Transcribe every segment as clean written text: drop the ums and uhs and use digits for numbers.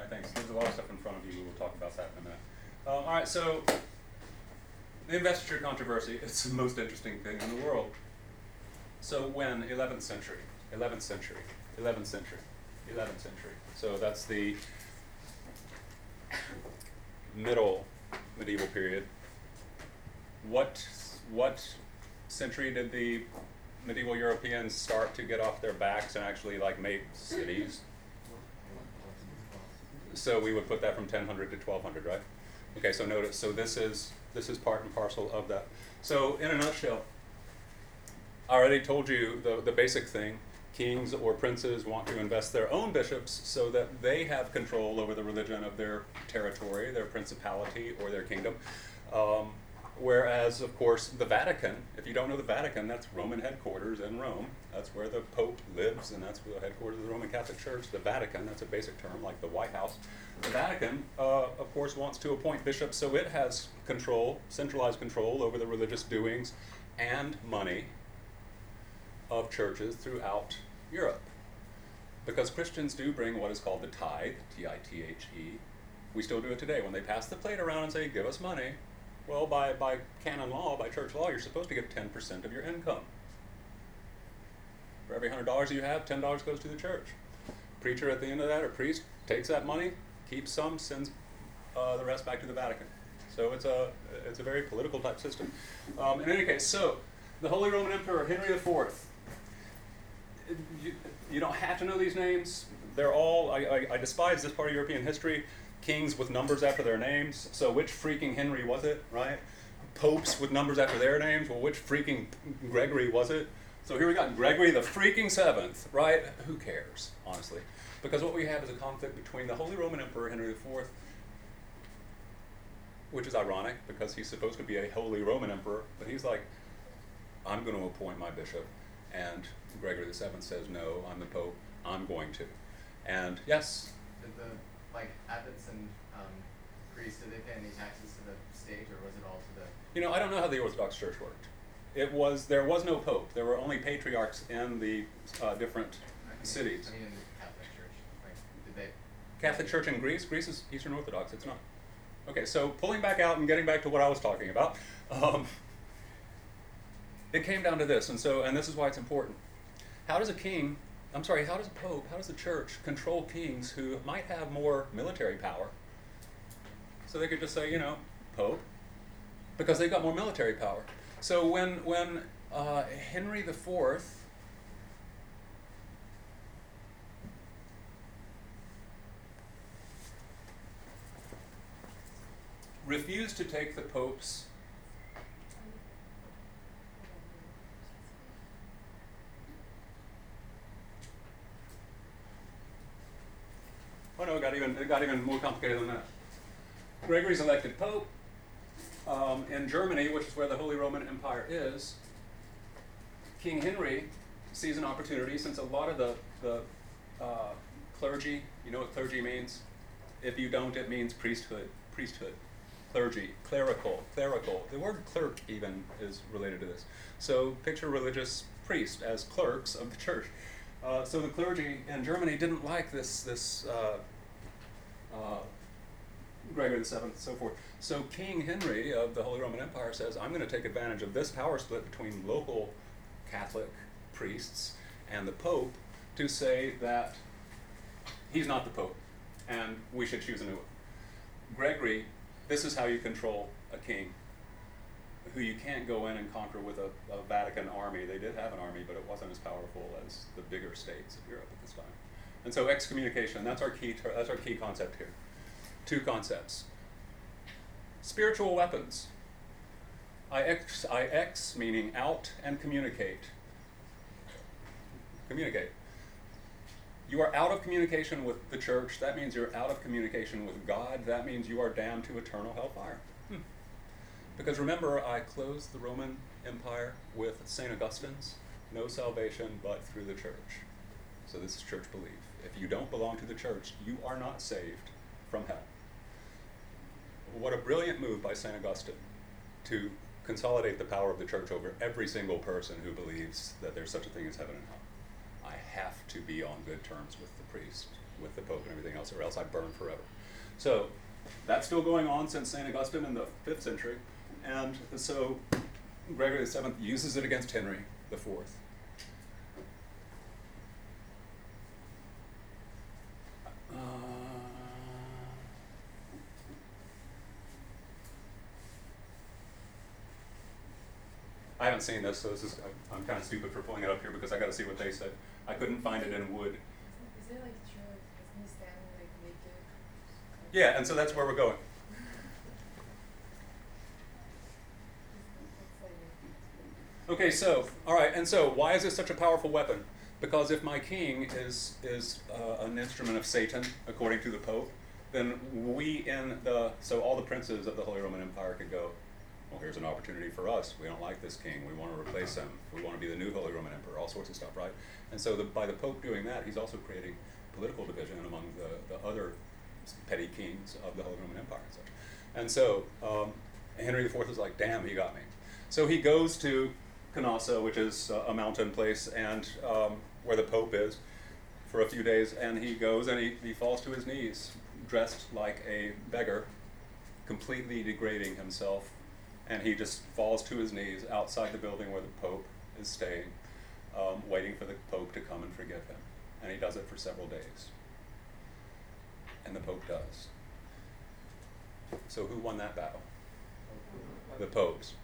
right, thanks. There's a lot of stuff in front of you. We'll talk about that in a minute. All right, so the Investiture Controversy, it's the most interesting thing in the world. So when? 11th century, 11th century, 11th century, 11th century. So that's the medieval period. What century did the medieval Europeans start to get off their backs and actually like make cities? So we would put that from 1000 to 1200, right? Okay, so notice, so this is part and parcel of that. So in a nutshell, I already told you the basic thing. Kings or princes want to invest their own bishops so that they have control over the religion of their territory, their principality, or their kingdom. Whereas, of course, the Vatican, if you don't know the Vatican, that's Roman headquarters in Rome. That's where the Pope lives, and that's where the headquarters of the Roman Catholic Church. The Vatican, that's a basic term, like the White House. The Vatican, of course, wants to appoint bishops, so it has control, centralized control over the religious doings and money of churches throughout Europe. Because Christians do bring what is called the tithe, T-I-T-H-E. We still do it today. When they pass the plate around and say, give us money, well, by canon law, by church law, you're supposed to give 10% of your income. For every $100 you have, $10 goes to the church. Preacher at the end of that, or priest, takes that money, keeps some, sends the rest back to the Vatican. So it's a very political type system. In any case, so the Holy Roman Emperor Henry IV. You don't have to know these names. They're all, I despise this part of European history. Kings with numbers after their names. So which freaking Henry was it, right? Popes with numbers after their names. Well, which freaking Gregory was it? So here we got Gregory the freaking 7th, right? Who cares, honestly? Because what we have is a conflict between the Holy Roman Emperor Henry IV, which is ironic because he's supposed to be a Holy Roman Emperor, but he's like, I'm going to appoint my bishop. And Gregory the 7th says, no, I'm the Pope, I'm going to. And yes? Did the abbots and priests, did they pay any taxes to the state, or was it all to the... You know, I don't know how the Orthodox Church worked. There was no Pope. There were only patriarchs in the different cities. I mean, in the Catholic Church, like, did they... Catholic Church in Greece? Greece is Eastern Orthodox, it's not. Okay, so pulling back out and getting back to what I was talking about, it came down to this, and this is why it's important. How does a Pope, how does the church control kings who might have more military power? So they could just say, Pope, because they've got more military power. So when Henry IV refused to take the Pope's it got even more complicated than that. Gregory's elected Pope. In Germany, which is where the Holy Roman Empire is, King Henry sees an opportunity, since a lot of the clergy, you know what clergy means? If you don't, it means priesthood. Clergy, clerical. The word clerk even is related to this. So picture religious priests as clerks of the church. So the clergy in Germany didn't like this Gregory the 7th and so forth. So King Henry of the Holy Roman Empire says, I'm going to take advantage of this power split between local Catholic priests and the Pope to say that he's not the Pope and we should choose a new one. Gregory, this is how you control a king who you can't go in and conquer with a Vatican army. They did have an army, but it wasn't as powerful as the bigger states of Europe at this time. And so excommunication, that's our key concept here. Two concepts. Spiritual weapons. I-X meaning out and communicate. Communicate. You are out of communication with the church. That means you're out of communication with God. That means you are damned to eternal hellfire. Because remember, I closed the Roman Empire with St. Augustine's, no salvation but through the church. So this is church belief. If you don't belong to the church, you are not saved from hell. What a brilliant move by St. Augustine to consolidate the power of the church over every single person who believes that there's such a thing as heaven and hell. I have to be on good terms with the priest with the Pope and everything else, or else I burn forever. So that's still going on since St. Augustine in the 5th century. And so Gregory VII uses it against Henry IV. I haven't seen this, so I'm kind of stupid for pulling it up here because I got to see what they said. I couldn't find it in Wood. Is it like true? Isn't he standing like naked? Yeah, and so that's where we're going. Okay, so, all right, and so why is this such a powerful weapon? Because if my king is an instrument of Satan, according to the Pope, then so all the princes of the Holy Roman Empire could go, well, here's an opportunity for us. We don't like this king. We want to replace him. We want to be the new Holy Roman Emperor, all sorts of stuff, right? And so by the Pope doing that, he's also creating political division among the other petty kings of the Holy Roman Empire and such. And so Henry IV is like, damn, he got me. So he goes to Canossa, which is a mountain place, and where the Pope is, for a few days, and he goes and he falls to his knees, dressed like a beggar, completely degrading himself, and he just falls to his knees outside the building where the Pope is staying, waiting for the Pope to come and forgive him. And he does it for several days. And the Pope does. So who won that battle? The popes.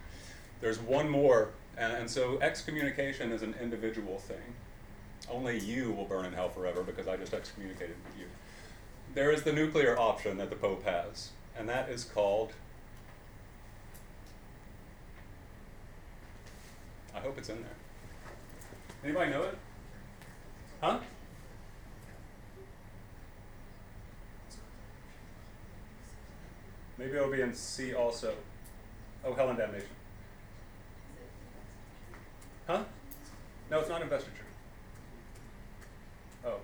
There's one more, and so excommunication is an individual thing. Only you will burn in hell forever because I just excommunicated you. There is the nuclear option that the Pope has, and that is called, I hope it's in there. Anybody know it? Huh? Maybe it'll be in C also. Oh, hell and damnation. Huh? No, it's not investiture. Oh.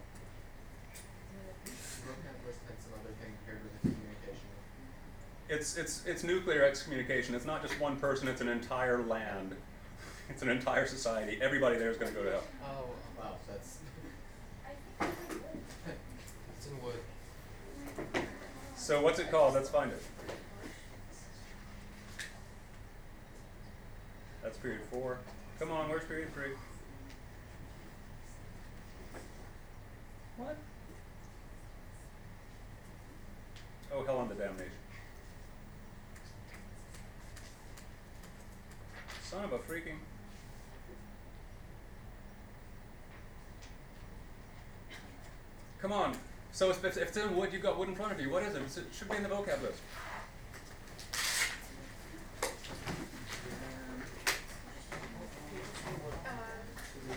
It's nuclear excommunication. It's not just one person, it's an entire land. It's an entire society. Everybody there is going to go to hell. Oh, wow, that's... it's in Wood. So what's it called? Let's find it. That's period 4. Come on, where's period 3? What? Oh, hell on the damnation. Son of a freaking... Come on. So if it's in Wood, you've got Wood in front of you. What is it? It should be in the vocab list.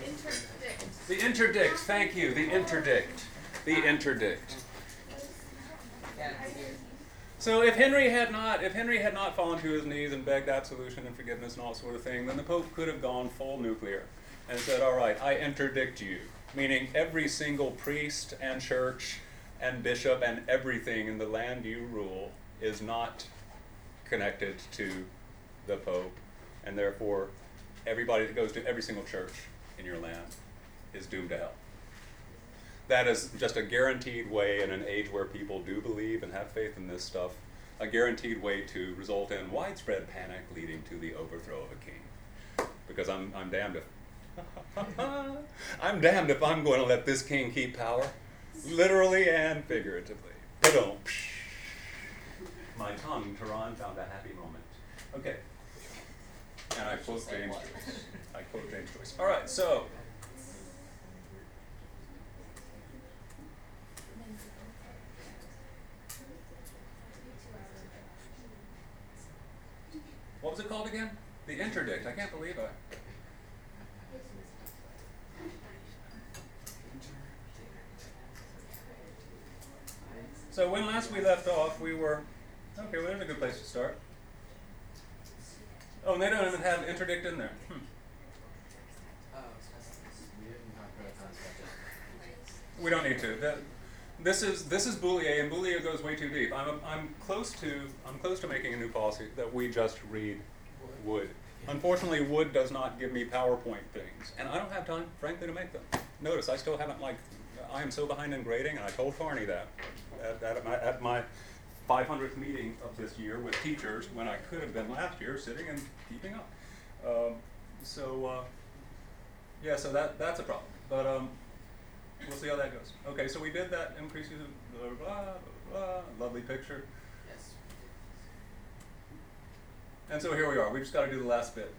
Interdict. The interdict. Thank you. The interdict. The interdict. So if Henry had not fallen to his knees and begged absolution and forgiveness and all sort of thing, then the Pope could have gone full nuclear and said, all right, I interdict you, meaning every single priest and church and bishop and everything in the land you rule is not connected to the Pope, and therefore everybody that goes to every single church in your land is doomed to hell. That is just a guaranteed way in an age where people do believe and have faith in this stuff, a guaranteed way to result in widespread panic leading to the overthrow of a king. Because I'm damned if I'm damned if I'm going to let this king keep power, literally and figuratively. Ba-dum. My tongue, Tehran, found a happy moment. Okay. And I quote James Joyce. All right, so. What was it called again? The interdict. I can't believe it. So when last we left off, we were, okay, well, there's a good place to start. Oh, and they don't even have interdict in there. We don't need to. This is Boulier, and Boulier goes way too deep. I'm close to making a new policy that we just read Wood. Unfortunately, Wood does not give me PowerPoint things, and I don't have time, frankly, to make them. Notice I still haven't I am so behind in grading, and I told Farney that at my 500th meeting of this year with teachers, when I could have been last year sitting and keeping up. Yeah, so that's a problem. But we'll see how that goes. Okay, so we did that increases, blah, blah, blah, blah, lovely picture. Yes. And so here we are. We just got to do the last bit.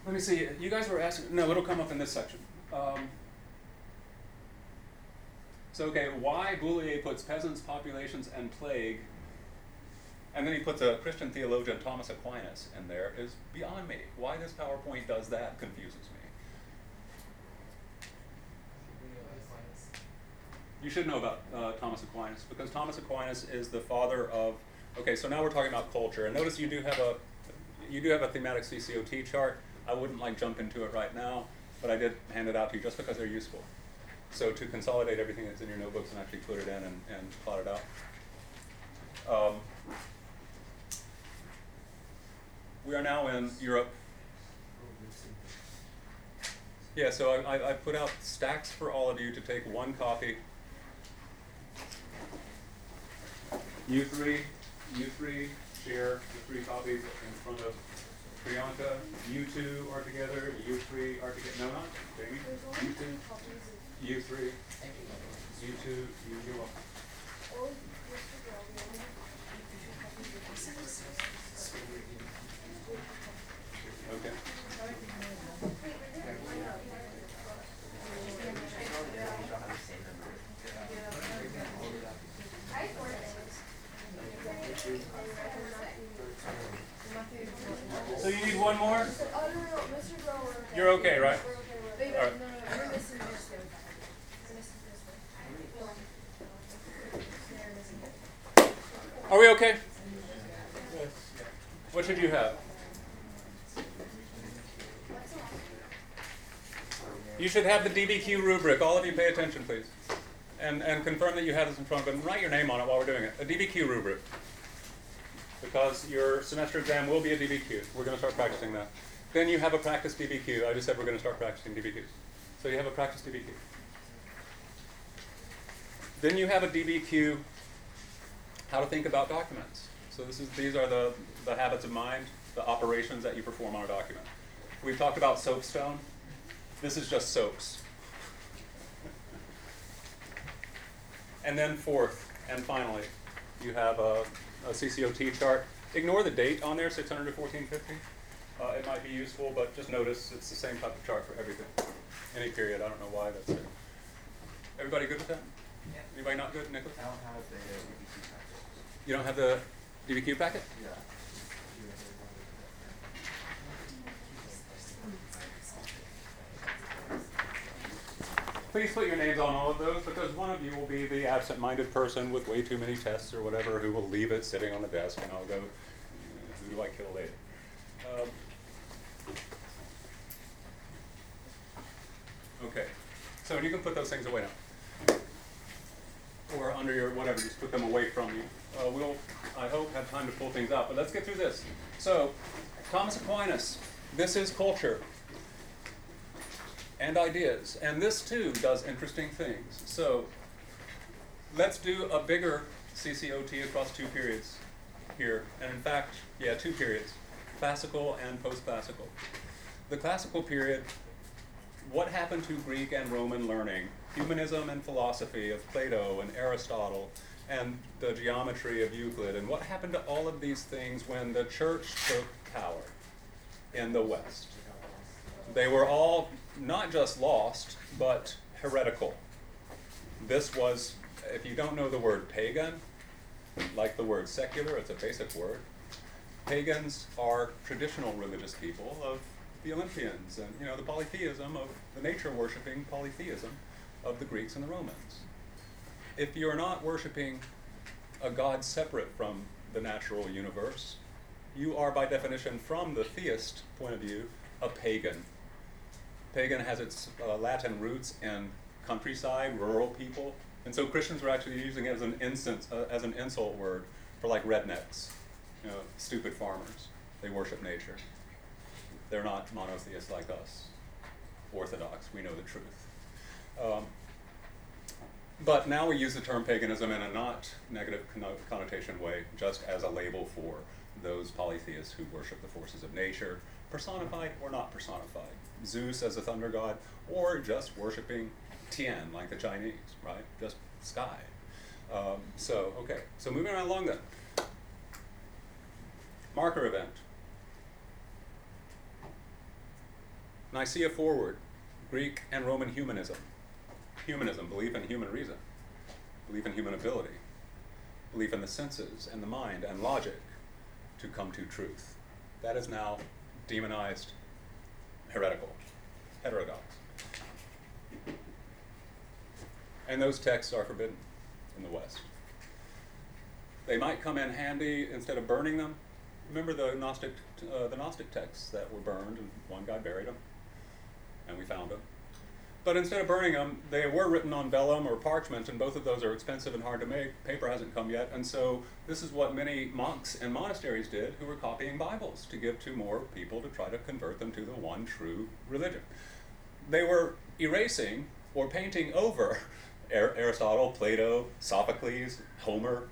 Let me see. You guys were asking. No, it'll come up in this section. So, okay, why Boullier puts peasants, populations, and plague, and then he puts a Christian theologian, Thomas Aquinas, in there, is beyond me. Why this PowerPoint does that confuses me. You should know about Thomas Aquinas, because Thomas Aquinas is the father of. Okay, so now we're talking about culture, and notice you do have a thematic CCOT chart. I wouldn't jump into it right now, but I did hand it out to you just because they're useful. So to consolidate everything that's in your notebooks and actually put it in and plot it out. We are now in Europe. Yeah, so I put out stacks for all of you to take one copy. You three share the 3 copies in front of Priyanka. You 2 are together. You 3 are together. No, not Jamie. You 2. You 3. You 2. You 1. Okay. So you need one more? Oh, no, Mr. Grower. You're okay, right? Wait, All right. no, you're missing this thing. Are we okay? What should you have? You should have the DBQ rubric. All of you pay attention, please. And confirm that you have this in front of you. And write your name on it while we're doing it. A DBQ rubric. Because your semester exam will be a DBQ. We're going to start practicing that. Then you have a practice DBQ. I just said we're going to start practicing DBQs. So you have a practice DBQ. Then you have a DBQ, how to think about documents. So these are the habits of mind, the operations that you perform on a document. We've talked about soapstone. This is just soaps. And then fourth and finally, you have a CCOT chart. Ignore the date on there, 600 to 1450. It might be useful, but just notice it's the same type of chart for everything. Any period, I don't know why that's it. Everybody good with that? Yeah. Anybody not good, Nicholas? I don't have the DBQ packet. You don't have the DBQ packet? Yeah. Please put your names on all of those, because one of you will be the absent-minded person with way too many tests or whatever who will leave it sitting on the desk, and I'll go, who do I kill later? Okay, so you can put those things away now. Or under your whatever, just put them away from you. We'll, I hope, have time to pull things out, but let's get through this. So, Thomas Aquinas, this is culture and ideas, and this too does interesting things. So, let's do a bigger CCOT across 2 periods here, and in fact, 2 periods, classical and post-classical. The classical period, what happened to Greek and Roman learning, humanism and philosophy of Plato and Aristotle, and the geometry of Euclid, and what happened to all of these things when the church took power in the West? They were all not just lost, but heretical. This was, if you don't know the word pagan, like the word secular, it's a basic word. Pagans are traditional religious people of the Olympians and the polytheism of the nature-worshipping polytheism of the Greeks and the Romans. If you're not worshiping a God separate from the natural universe, you are by definition, from the theist point of view, a pagan. Pagan has its Latin roots in countryside, rural people, and so Christians were actually using it as an insult word for like rednecks, stupid farmers. They worship nature. They're not monotheists like us. orthodox. We know the truth. But now we use the term paganism in a not negative connotation way, just as a label for those polytheists who worship the forces of nature, personified or not personified. Zeus as a thunder god, or just worshiping Tian like the Chinese, right? Just sky. So moving right along then. Marker event. Nicaea forward, Greek and Roman humanism. Humanism, belief in human reason, belief in human ability, belief in the senses and the mind and logic to come to truth. That is now demonized, heretical, heterodox. And those texts are forbidden in the West. They might come in handy instead of burning them. Remember the Gnostic texts that were burned, and one guy buried them, and we found them. But instead of burning them, they were written on vellum or parchment, and both of those are expensive and hard to make. Paper hasn't come yet, and so this is what many monks and monasteries did who were copying Bibles to give to more people to try to convert them to the one true religion. They were erasing or painting over Aristotle, Plato, Sophocles, Homer,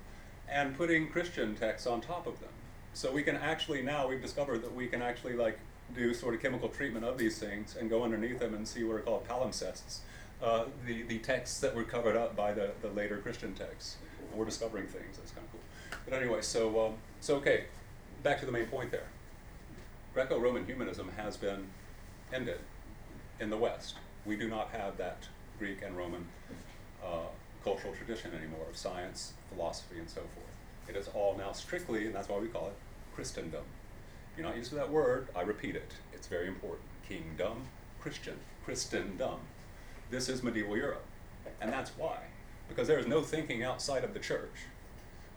and putting Christian texts on top of them. So we can actually now, we've discovered that we can actually do sort of chemical treatment of these things and go underneath them and see what are called palimpsests, the texts that were covered up by the later Christian texts. And we're discovering things, that's kind of cool. But anyway, so okay, back to the main point there. Greco-Roman humanism has been ended in the West. We do not have that Greek and Roman cultural tradition anymore of science, philosophy, and so forth. It is all now strictly, and that's why we call it Christendom. If you're not used to that word, I repeat it. It's very important. Kingdom, Christian, Christendom. This is medieval Europe. And that's why. Because there is no thinking outside of the church.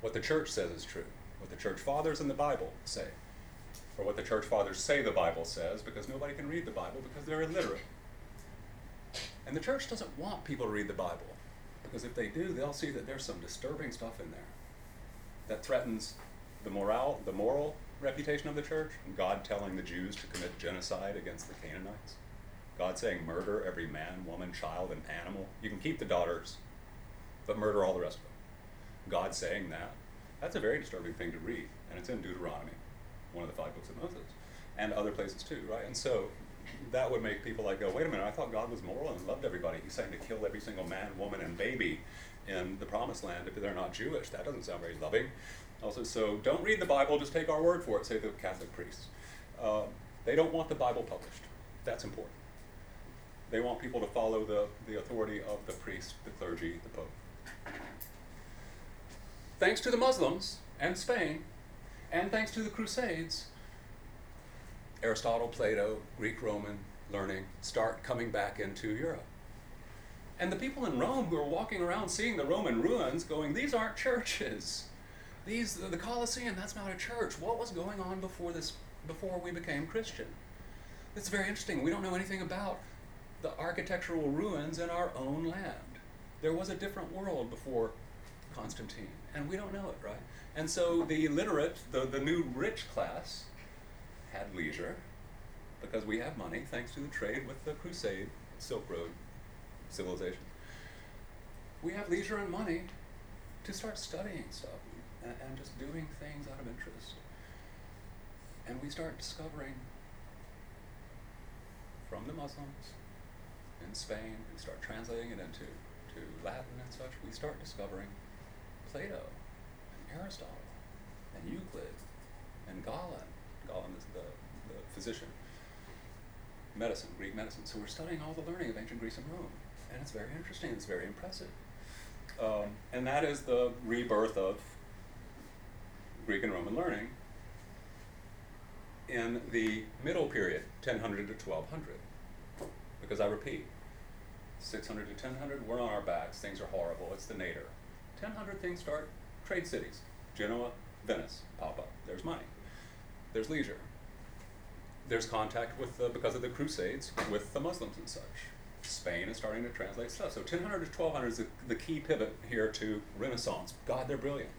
What the church says is true. What the church fathers in the Bible say. Or what the church fathers say the Bible says, because nobody can read the Bible because they're illiterate. And the church doesn't want people to read the Bible. Because if they do, they'll see that there's some disturbing stuff in there that threatens the moral reputation of the church. God telling the Jews to commit genocide against the Canaanites. God saying murder every man, woman, child, and animal. You can keep the daughters, but murder all the rest of them. God saying that. That's a very disturbing thing to read, and it's in Deuteronomy, one of the 5 books of Moses, and other places too, right? And so that would make people go, wait a minute, I thought God was moral and loved everybody. He's saying to kill every single man, woman, and baby in the promised land if they're not Jewish. That doesn't sound very loving. Also, so don't read the Bible, just take our word for it, say the Catholic priests. They don't want the Bible published. That's important. They want people to follow the authority of the priest, the clergy, the Pope. Thanks to the Muslims and Spain, and thanks to the Crusades, Aristotle, Plato, Greek, Roman learning start coming back into Europe. And the people in Rome who are walking around seeing the Roman ruins going, these aren't churches. The Colosseum, that's not a church. What was going on before we became Christian? It's very interesting. We don't know anything about the architectural ruins in our own land. There was a different world before Constantine, and we don't know it, right? And so the literate, the new rich class, had leisure, because we have money, thanks to the trade with the Crusade, Silk Road civilization. We have leisure and money to start studying stuff and just doing things out of interest. And we start discovering from the Muslims in Spain, we start translating it into Latin and such, we start discovering Plato and Aristotle and Euclid and Galen. Galen is the physician. Medicine, Greek medicine. So we're studying all the learning of ancient Greece and Rome. And it's very interesting, it's very impressive. And that is the rebirth of Greek and Roman learning in the middle period, 1000 to 1200. Because I repeat, 600 to 1000, we're on our backs, things are horrible, it's the nadir. 1000 things start, trade cities, Genoa, Venice, pop up, there's money, there's leisure. There's contact with, because of the Crusades, with the Muslims and such. Spain is starting to translate stuff. So 1000 to 1200 is the key pivot here to Renaissance. God, they're brilliant.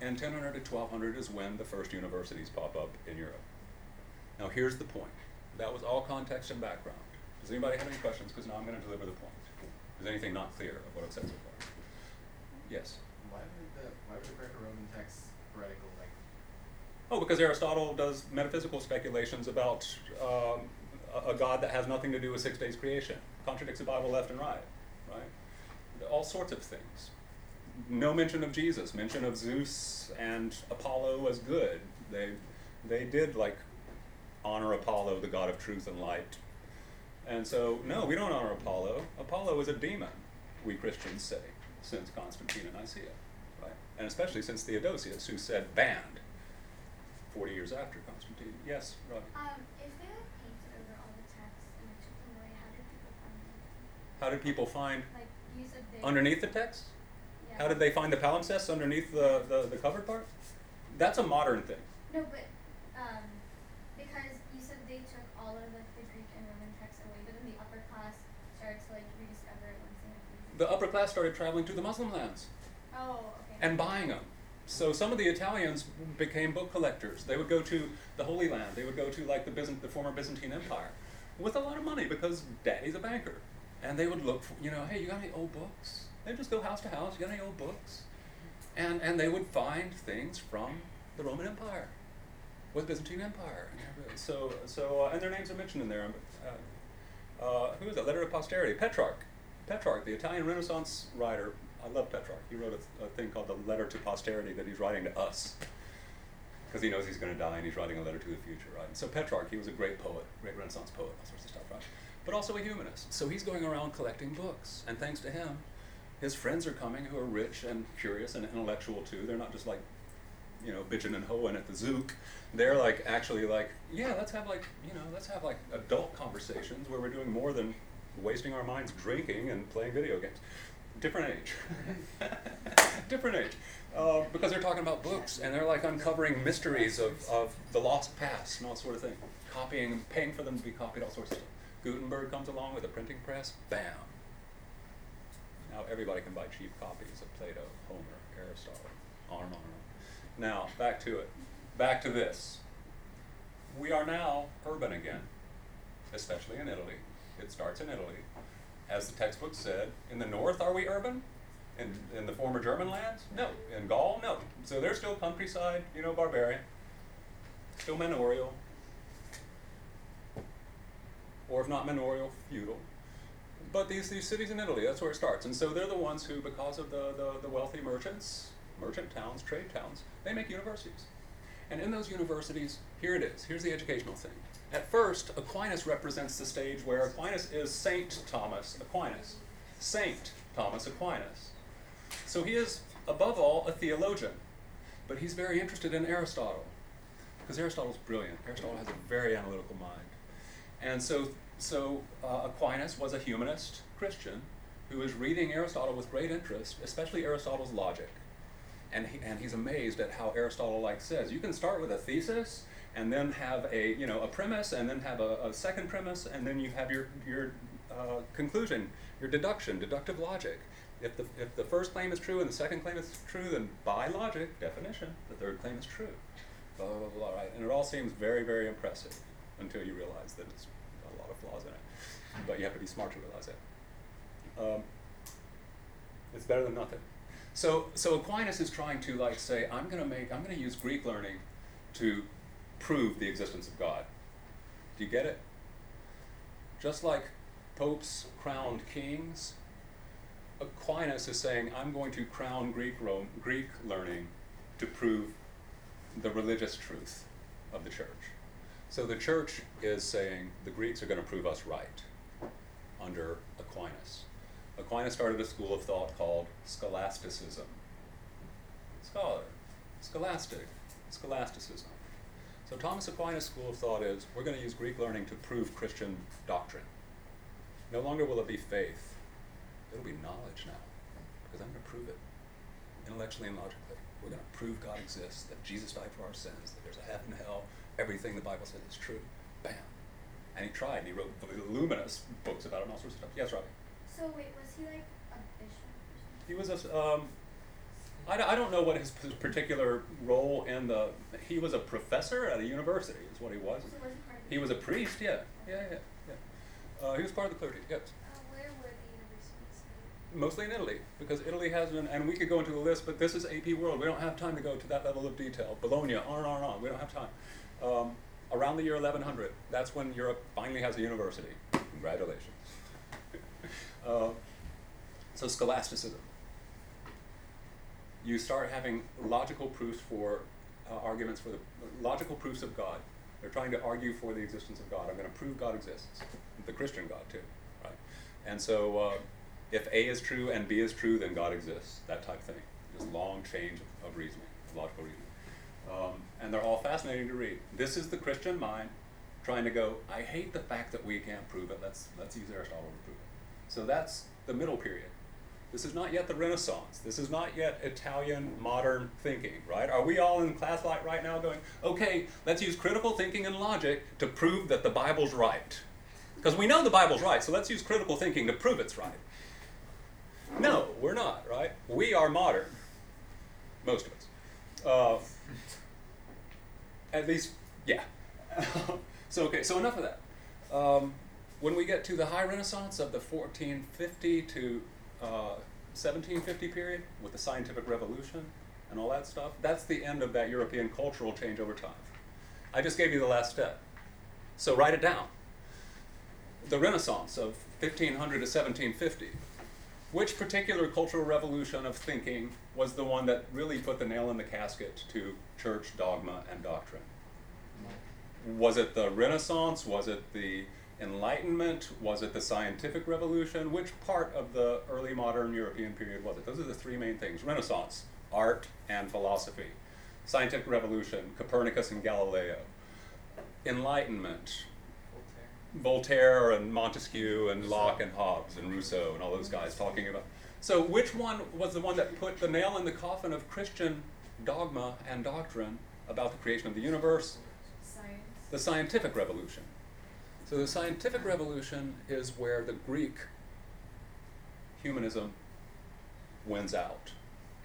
And 1000 to 1200 is when the first universities pop up in Europe. Now here's the point. That was all context and background. Does anybody have any questions? Because now I'm going to deliver the point. Is anything not clear of what I've said so far? Yes? Why were the Greco-Roman texts heretical? Like, Oh, because Aristotle does metaphysical speculations about a God that has nothing to do with 6 days creation. Contradicts the Bible left and right, right? All sorts of things. No mention of Jesus, mention of Zeus and Apollo as good. They did like honor Apollo, the god of truth and light. And so, no, we don't honor Apollo. Apollo is a demon, we Christians say, since Constantine and Nicaea, right? And especially since Theodosius, who said banned 40 years after Constantine. Yes, Robbie? If they like painted over all the texts and like took them away, how did people find them? How did people find Like, you said they... underneath the text? Yeah. How did they find the palimpsests underneath the covered part? That's a modern thing. No, but, because you said they took all of like the Greek and Roman texts away, but then the upper class started to like rediscover it once they had The upper class started traveling to the Muslim lands Oh, okay. and buying them. So some of the Italians became book collectors. They would go to the Holy Land. They would go to like the former Byzantine Empire with a lot of money because daddy's a banker. And they would look for, hey, you got any old books? They'd just go house to house, you got any old books? And they would find things from the Roman Empire, with Byzantine Empire. And their names are mentioned in there. Who is that? Letter to Posterity. Petrarch, the Italian Renaissance writer. I love Petrarch. He wrote a thing called the Letter to Posterity that he's writing to us, because he knows he's going to die and he's writing a letter to the future, right? So Petrarch, he was a great poet, great Renaissance poet, all sorts of stuff, right? But also a humanist. So he's going around collecting books, and thanks to him, his friends are coming who are rich and curious and intellectual too. They're not just like, bitching and hoeing at the zook. They're like actually like, yeah, let's have like adult conversations where we're doing more than wasting our minds drinking and playing video games. Different age. Different age. Because they're talking about books and they're like uncovering mysteries of the lost past and all sort of thing. Copying and paying for them to be copied, all sorts of stuff. Gutenberg comes along with a printing press, bam. Now everybody can buy cheap copies of Plato, Homer, Aristotle, on and on and on. Now, back to it. Back to this. We are now urban again, especially in Italy. It starts in Italy. As the textbook said, in the north are we urban? In the former German lands? No. In Gaul? No. So they're still countryside, barbarian. Still manorial. Or if not manorial, feudal. But these cities in Italy, that's where it starts. And so they're the ones who, because of the wealthy merchants, merchant towns, trade towns, they make universities. And in those universities, here it is. Here's the educational thing. At first, Aquinas represents the stage where Aquinas is Saint Thomas Aquinas. Saint Thomas Aquinas. So he is, above all, a theologian. But he's very interested in Aristotle. Because Aristotle's brilliant. Aristotle has a very analytical mind. And so Aquinas was a humanist Christian who is reading Aristotle with great interest, especially Aristotle's logic. And he's amazed at how Aristotle says, you can start with a thesis and then have a premise and then have a second premise and then you have your conclusion, your deductive logic. If the first claim is true and the second claim is true, then by logic, definition, the third claim is true. Blah, blah, blah, blah, right? And it all seems very, very impressive until you realize that it's got a lot of flaws in it. But you have to be smart to realize it. It's better than nothing. So Aquinas is trying to say, I'm going to use Greek learning to prove the existence of God. Do you get it? Just like popes crowned kings, Aquinas is saying, I'm going to crown Greek learning to prove the religious truth of the church. So the church is saying the Greeks are going to prove us right under Aquinas. Aquinas started a school of thought called scholasticism. Scholar, scholastic, scholasticism. So Thomas Aquinas' school of thought is, we're going to use Greek learning to prove Christian doctrine. No longer will it be faith. It'll be knowledge now, because I'm going to prove it intellectually and logically. We're going to prove God exists, that Jesus died for our sins, that there's a heaven and hell, everything the Bible says is true. Bam. And he tried, and he wrote voluminous books about it and all sorts of stuff. Yes, Robbie? So wait, was he like a bishop or something? He was I don't know what his particular role in he was a professor at a university is what he was. So was he part of He was a priest, yeah. He was part of the clergy, yes. Where were the universities? Mostly in Italy, because Italy has been, and we could go into a list, but this is AP World. We don't have time to go to that level of detail. Bologna, on. We don't have time. Around the year 1100, that's when Europe finally has a university. Congratulations. So scholasticism. You start having logical proofs for arguments for the logical proofs of God. They're trying to argue for the existence of God. I'm going to prove God exists, the Christian God too, right? And so if A is true and B is true, then God exists. That type of thing. This long change of reasoning, of logical reasoning, and they're all fascinating to read. This is the Christian mind trying to go, I hate the fact that we can't prove it. Let's use Aristotle to prove it. So that's the middle period. This is not yet the Renaissance. This is not yet Italian modern thinking, right? Are we all in class right now going, okay, let's use critical thinking and logic to prove that the Bible's right? Because we know the Bible's right, so let's use critical thinking to prove it's right. No, we're not, right? We are modern. Most of us. At least, yeah. So enough of that. When we get to the high Renaissance of the 1450 to 1750 period, with the scientific revolution and all that stuff, that's the end of that European cultural change over time. I just gave you the last step. So write it down. The Renaissance of 1500 to 1750. Which particular cultural revolution of thinking was the one that really put the nail in the casket to church dogma and doctrine? Was it the Renaissance? Was it the Enlightenment? Was it the scientific revolution? Which part of the early modern European period was it? Those are the three main things. Renaissance, art and philosophy. Scientific revolution, Copernicus and Galileo. Enlightenment, Voltaire and Montesquieu and Locke and Hobbes and Rousseau and all those guys talking about. So which one was the one that put the nail in the coffin of Christian dogma and doctrine about the creation of the universe? Science. The scientific revolution. So the scientific revolution is where the Greek humanism wins out.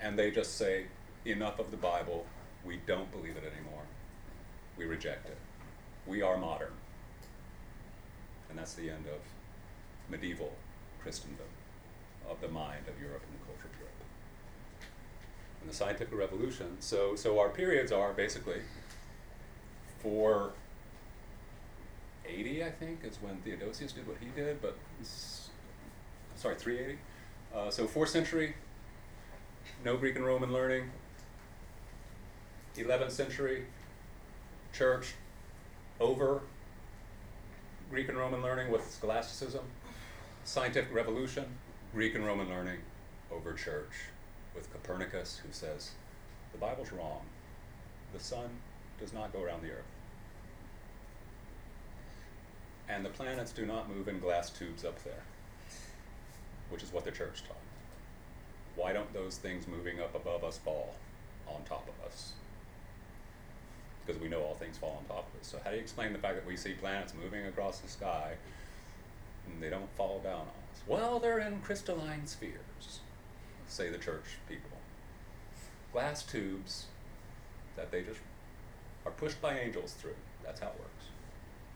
And they just say, enough of the Bible, we don't believe it anymore. We reject it. We are modern. And that's the end of medieval Christendom, of the mind of Europe and the culture of Europe. And the scientific revolution, so our periods are basically 480, I think, is when Theodosius did what he did, but, 380. So 4th century, no Greek and Roman learning. 11th century, church over Greek and Roman learning with scholasticism. Scientific revolution, Greek and Roman learning over church with Copernicus, who says the Bible's wrong. The sun does not go around the earth. And the planets do not move in glass tubes up there, which is what the church taught. Why don't those things moving up above us fall on top of us? Because we know all things fall on top of us. So how do you explain the fact that we see planets moving across the sky and they don't fall down on us? Well, they're in crystalline spheres, say the church people. Glass tubes that they just are pushed by angels through. That's how it works.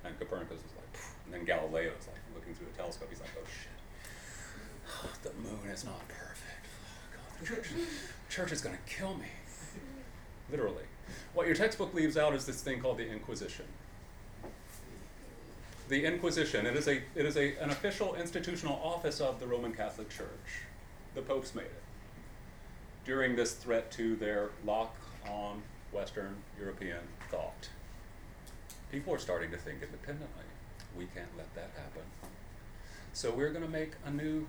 And Copernicus is like, phew. And then Galileo is like looking through a telescope. He's like, oh shit, the moon is not perfect. Oh, God, the church is going to kill me. Literally. What your textbook leaves out is this thing called the Inquisition. The Inquisition, it is an official institutional office of the Roman Catholic Church. The popes made it. During this threat to their lock on Western European thought. People are starting to think independently. We can't let that happen. So we're going to make a new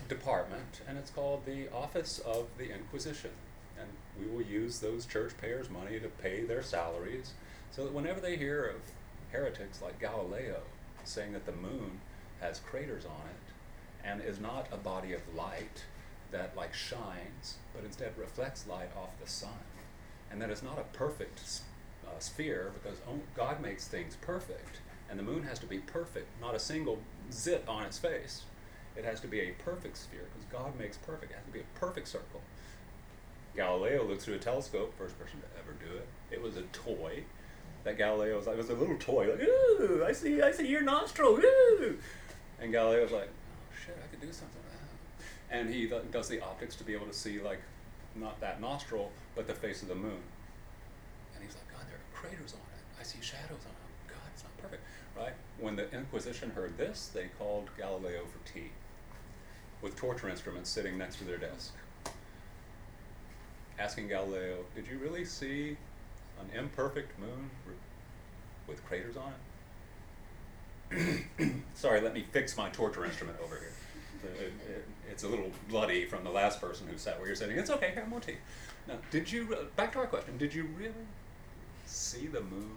department, and it's called the Office of the Inquisition. And we will use those church payers' money to pay their salaries, so that whenever they hear of heretics like Galileo saying that the moon has craters on it and is not a body of light that like shines, but instead reflects light off the sun, and that is not a perfect sphere, because God makes things perfect, and the moon has to be perfect, not a single zit on its face. It has to be a perfect sphere, because God makes perfect. It has to be a perfect circle. Galileo looked through a telescope, first person to ever do it. It was a toy. that Galileo was like, it was a little toy, like, ooh, I see your nostril, ooh. And Galileo's like, oh shit, I could do something with that. And he does the optics to be able to see, like, not that nostril, but the face of the moon. And he's like, God, there are craters on it. I see shadows on it. God, it's not perfect, right? When the Inquisition heard this, they called Galileo for tea, with torture instruments sitting next to their desk, asking Galileo, did you really see an imperfect moon with craters on it? Sorry, let me fix my torture instrument over here. It's a little bloody from the last person who sat where you're sitting. It's okay, have more tea. Now, back to our question, did you really see the moon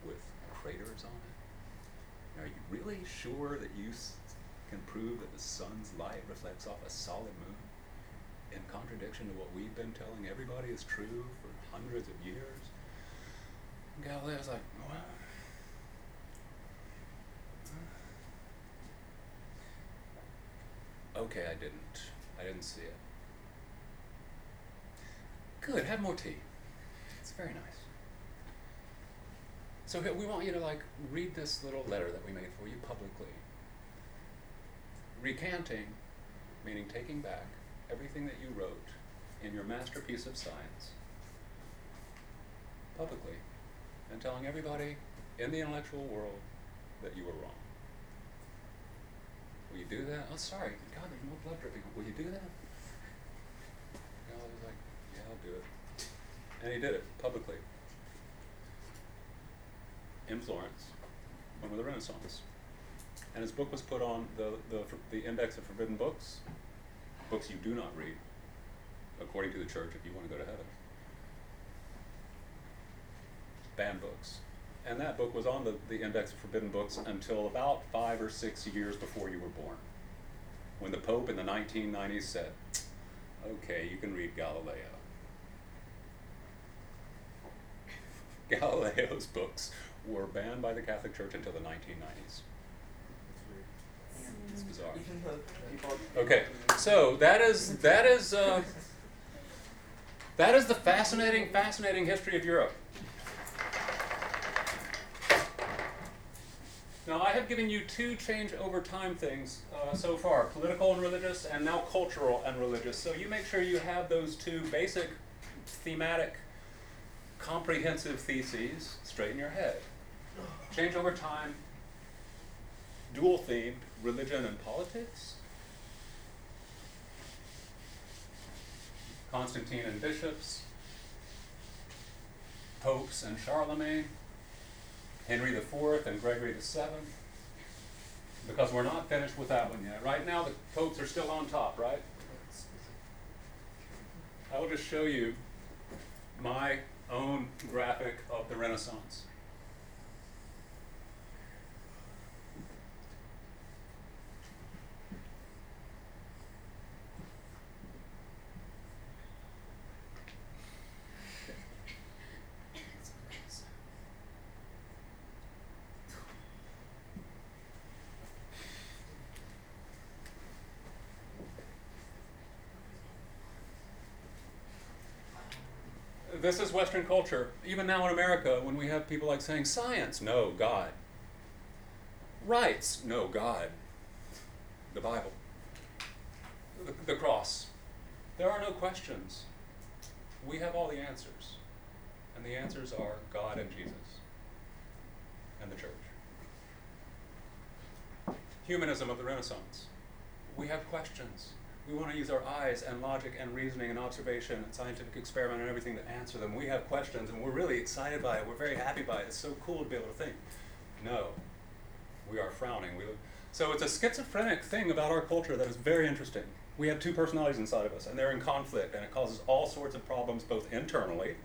with craters on it? Are you really sure that you can prove that the sun's light reflects off a solid moon, in contradiction to what we've been telling everybody is true for hundreds of years? And Galileo's like, well, okay, I didn't see it. Good, have more tea. It's very nice. So we want you to read this little letter that we made for you publicly. Recanting, meaning taking back everything that you wrote in your masterpiece of science publicly, and telling everybody in the intellectual world that you were wrong. Will you do that? Oh, sorry. God, there's more blood dripping. Will you do that? God was like, yeah, I'll do it. And he did it publicly in Florence, when with the Renaissance. And his book was put on the Index of Forbidden Books, books you do not read, according to the church, if you want to go to heaven. Banned books. And that book was on the Index of Forbidden Books until about 5 or 6 years before you were born, when the Pope in the 1990s said, okay, you can read Galileo. Galileo's books were banned by the Catholic Church until the 1990s. It's bizarre. Okay, so that is the fascinating history of Europe. Now, I have given you 2 change over time things so far, political and religious, and now cultural and religious. So you make sure you have those 2 basic, thematic, comprehensive theses straight in your head. Change over time, dual themed, religion and politics, Constantine and bishops, popes and Charlemagne, Henry IV and Gregory VII, because we're not finished with that one yet. Right now the popes are still on top, right? I will just show you my own graphic of the Renaissance. This is Western culture. Even now in America, when we have people saying science, no, God. Rights, no, God. The Bible. The cross. There are no questions. We have all the answers. And the answers are God and Jesus and the church. Humanism of the Renaissance. We have questions. We want to use our eyes and logic and reasoning and observation and scientific experiment and everything to answer them. We have questions and we're really excited by it. We're very happy by it. It's so cool to be able to think. No, we are frowning. So it's a schizophrenic thing about our culture that is very interesting. We have 2 personalities inside of us and they're in conflict, and it causes all sorts of problems both internally.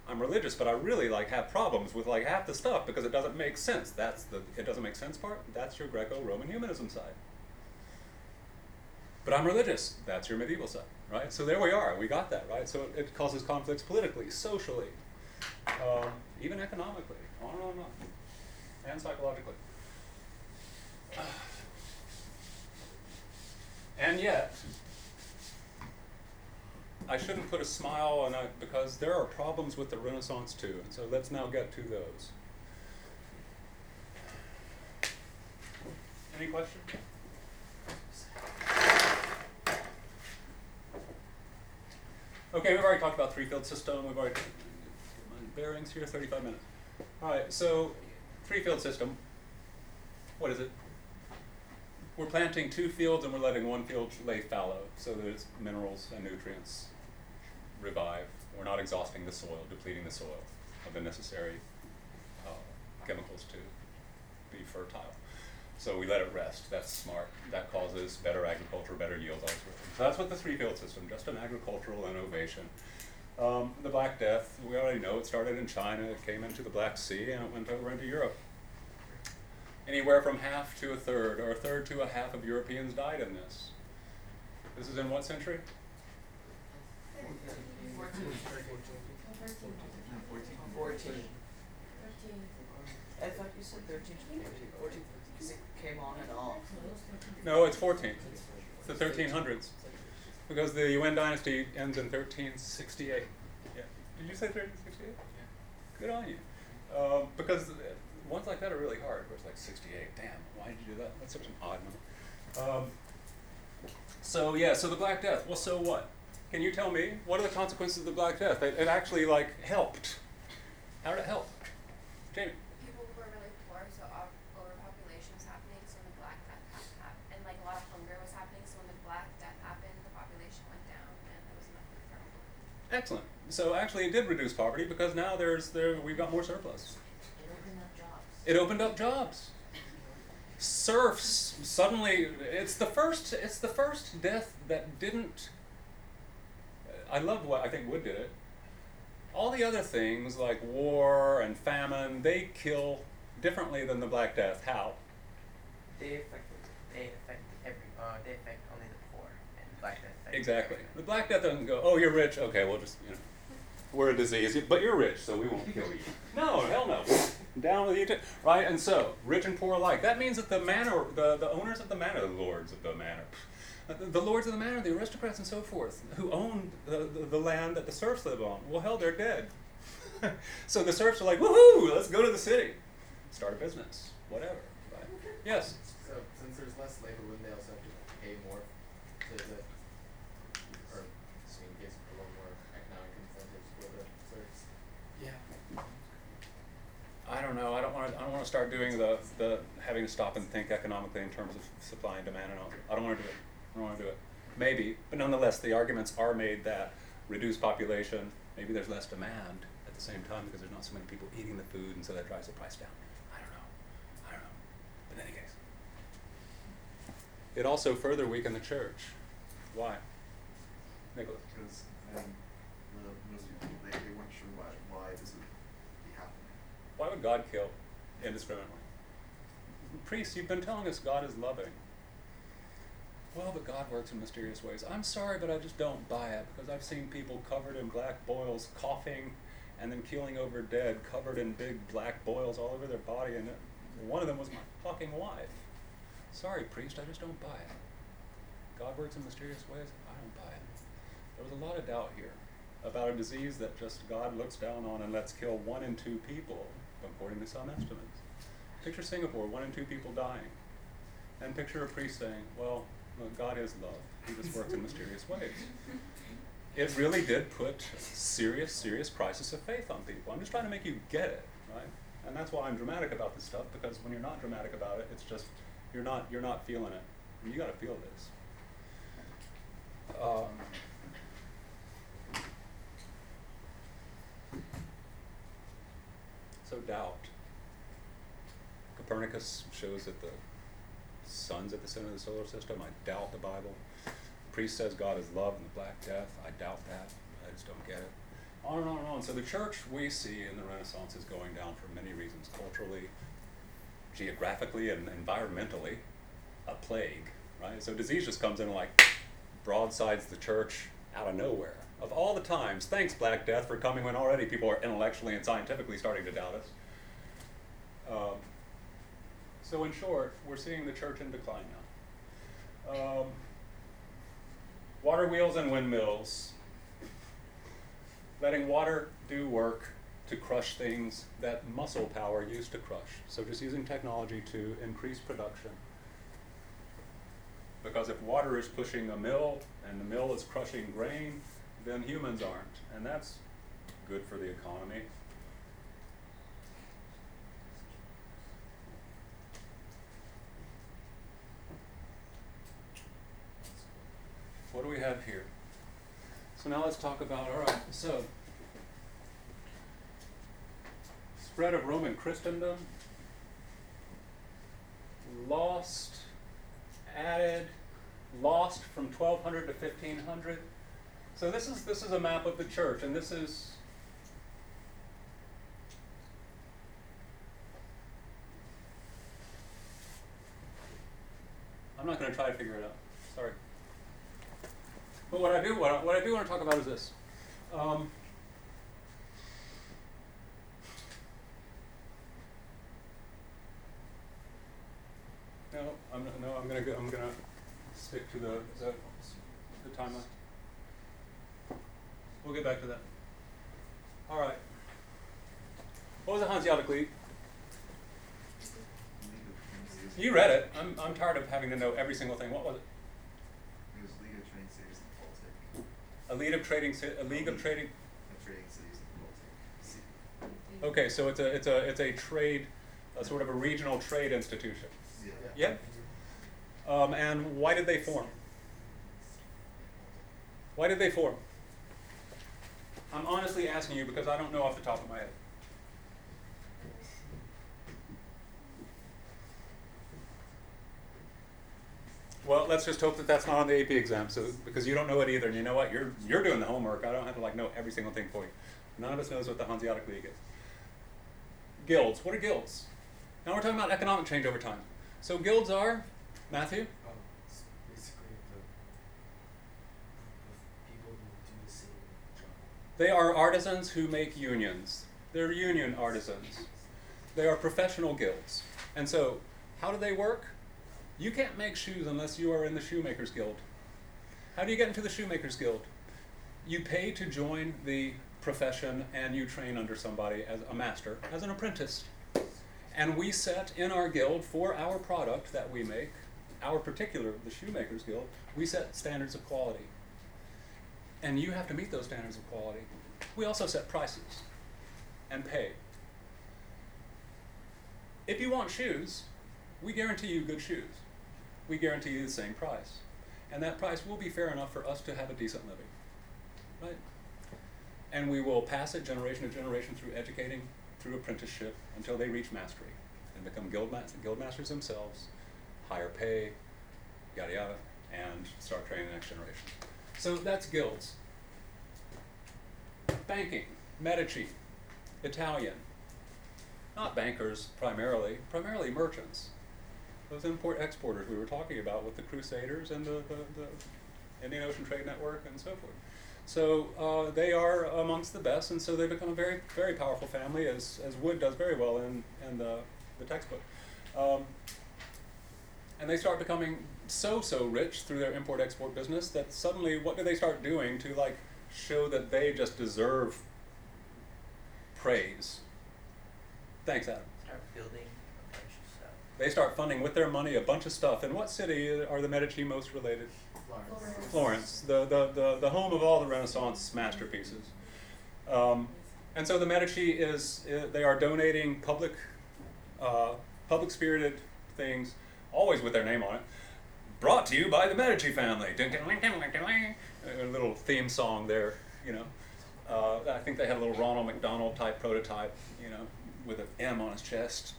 I'm religious, but I really have problems with half the stuff because it doesn't make sense. That's the it doesn't make sense part. That's your Greco-Roman humanism side. But I'm religious. That's your medieval side, right? So there we are. We got that, right? So it causes conflicts politically, socially, even economically, on and on and on, and psychologically. And yet, I shouldn't put a smile on it because there are problems with the Renaissance too. And so let's now get to those. Any questions? Okay, we've already talked about three-field system. We've already my bearings here, 35 minutes. All right, so three-field system. What is it? We're planting 2 fields and we're letting 1 field lay fallow so that its minerals and nutrients revive. We're not exhausting the soil, depleting the soil of the necessary chemicals to be fertile. So we let it rest. That's smart. That causes better agriculture, better yields. So that's what the three-field system, just an agricultural innovation. The Black Death, we already know it started in China, it came into the Black Sea, and it went over into Europe. Anywhere from half to a third, or a third to a half of Europeans died in this. This is in what century? 14. I thought you said 13 to 14, because it came on and off. No, it's 14. It's the 1300s. Because the Yuan dynasty ends in 1368. Yeah. Did you say 1368? Yeah. Good on you. Because ones like that are really hard, where it's like 68. Damn, why did you do that? That's such an odd number. So the Black Death. Well, so what? Can you tell me, what are the consequences of the Black Death? It actually, helped. How did it help? Jamie? People were really poor, so overpopulation was happening, so when the Black Death happened, and a lot of hunger was happening, so when the Black Death happened, the population went down, and there was enough food for everyone. Excellent. So actually it did reduce poverty because now we've got more surplus. It opened up jobs. Serfs suddenly, it's the first death that didn't, I love what, I think Wood did it. All the other things like war and famine, they kill differently than the Black Death. How? They affect only the poor, and Black Death affects Exactly. everyone. The Black Death doesn't go, oh, you're rich, okay, we'll just, we're a disease, but you're rich, so we won't kill you. No, hell no. Down with you too. Right, and so, rich and poor alike. That means that the manor, the owners of the manor, the lords of the manor, the lords of the manor, the aristocrats and so forth, who owned the land that the serfs live on, well, hell, they're dead. So the serfs are like, woohoo, let's go to the city. Start a business, whatever. Right? Yes? So since there's less labor, wouldn't they also have to pay more to the, or gives a little more economic incentives for the serfs? Yeah. I don't know. I don't want to start doing the having to stop and think economically in terms of supply and demand and all. I don't want to do it. I don't want to do it. Maybe, but nonetheless, the arguments are made that reduced population, maybe there's less demand at the same time because there's not so many people eating the food, and so that drives the price down. I don't know. But in any case, it also further weakened the church. Why? Nicholas? Because they weren't sure why this would be happening. Why would God kill indiscriminately? Priests, you've been telling us God is loving. Well, but God works in mysterious ways. I'm sorry, but I just don't buy it, because I've seen people covered in black boils, coughing, and then keeling over dead, covered in big black boils all over their body, and one of them was my fucking wife. Sorry, priest, I just don't buy it. God works in mysterious ways? I don't buy it. There was a lot of doubt here about a disease that just God looks down on and lets kill 1 in 2 people, according to some estimates. Picture Singapore, 1 in 2 people dying. And picture a priest saying, well, God is love. He just works in mysterious ways. It really did put serious crisis of faith on people. I'm just trying to make you get it, right? And that's why I'm dramatic about this stuff, because when you're not dramatic about it, it's just, you're not feeling it. You gotta feel this. So doubt. Copernicus shows that the sun's at the center of the solar system. I doubt the Bible. The priest says God is love and the Black Death. I doubt that. I just don't get it. On and on and on. So the church we see in the Renaissance is going down for many reasons. Culturally, geographically, and environmentally. A plague, right? So disease just comes in and broadsides the church out of nowhere. Of all the times, thanks Black Death for coming when already people are intellectually and scientifically starting to doubt us. So in short, we're seeing the church in decline now. Water wheels and windmills. letting water do work to crush things that muscle power used to crush. So just using technology to increase production. Because if water is pushing a mill and the mill is crushing grain, then humans aren't. And that's good for the economy. What do we have here? So now let's talk about, all right, so spread of Roman Christendom, lost, added, lost from 1200 to 1500. So this is a map of the church, and this is I'm not going to try to figure it out. Sorry. But what I do want to talk about is this. I'm gonna stick to the timeline. We'll get back to that. All right. What was the Hanseatic League? You read it. I'm tired of having to know every single thing. What was it? It was League of Trading Cities in the Baltic. A league of trading cities in the Baltic. Okay, so it's a trade, a sort of a regional trade institution. Yeah. Yep. And why did they form? Why did they form? I'm honestly asking you because I don't know off the top of my head. Well, let's just hope that that's not on the AP exam, so because you don't know it either, and you know what, you're doing the homework. I don't have to know every single thing for you. None of us knows what the Hanseatic League is. Guilds. What are guilds? Now we're talking about economic change over time. So guilds are, Matthew? It's basically the group of people who do the same job. They are artisans who make unions. They're union artisans. They are professional guilds. And so, how do they work? You can't make shoes unless you are in the Shoemakers Guild. How do you get into the Shoemakers Guild? You pay to join the profession and you train under somebody as a master, as an apprentice. And we set in our guild for our product that we make, our particular, the Shoemakers Guild, we set standards of quality. And you have to meet those standards of quality. We also set prices and pay. If you want shoes, we guarantee you good shoes. We guarantee you the same price. And that price will be fair enough for us to have a decent living, right? And we will pass it generation to generation through educating, through apprenticeship, until they reach mastery and become guild masters themselves, higher pay, yada yada, and start training the next generation. So that's guilds. Banking, Medici, Italian. Not bankers primarily merchants. Those import-exporters we were talking about with the Crusaders and the Indian Ocean Trade Network and so forth. So they are amongst the best, and so they become a very, very powerful family, as Wood does very well in the textbook. And they start becoming so rich through their import-export business that suddenly what do they start doing to show that they just deserve praise? Thanks, Adam. Start building a bunch of stuff. They start funding with their money a bunch of stuff. In what city are the Medici most related? Florence, the home of all the Renaissance masterpieces. And so the Medici they are donating public-spirited things, always with their name on it. Brought to you by the Medici family. A little theme song there, you know. I think they had a little Ronald McDonald type prototype, you know, with an M on his chest.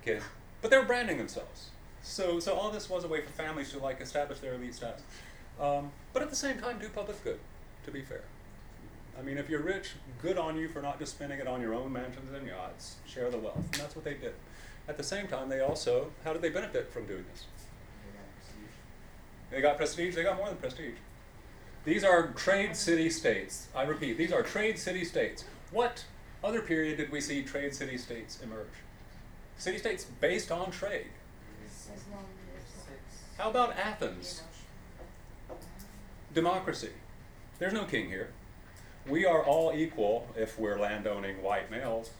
Kidding. But they were branding themselves. So all this was a way for families to establish their elite status. But at the same time, do public good, to be fair. I mean, if you're rich, good on you for not just spending it on your own mansions and yachts. Share the wealth. And that's what they did. At the same time, they also, how did they benefit from doing this? They got prestige. They got more than prestige. These are trade city-states. I repeat, these are trade city-states. What other period did we see trade city-states emerge? City-states based on trade. How about Athens? Democracy. There's no king here. We are all equal if we're landowning white males.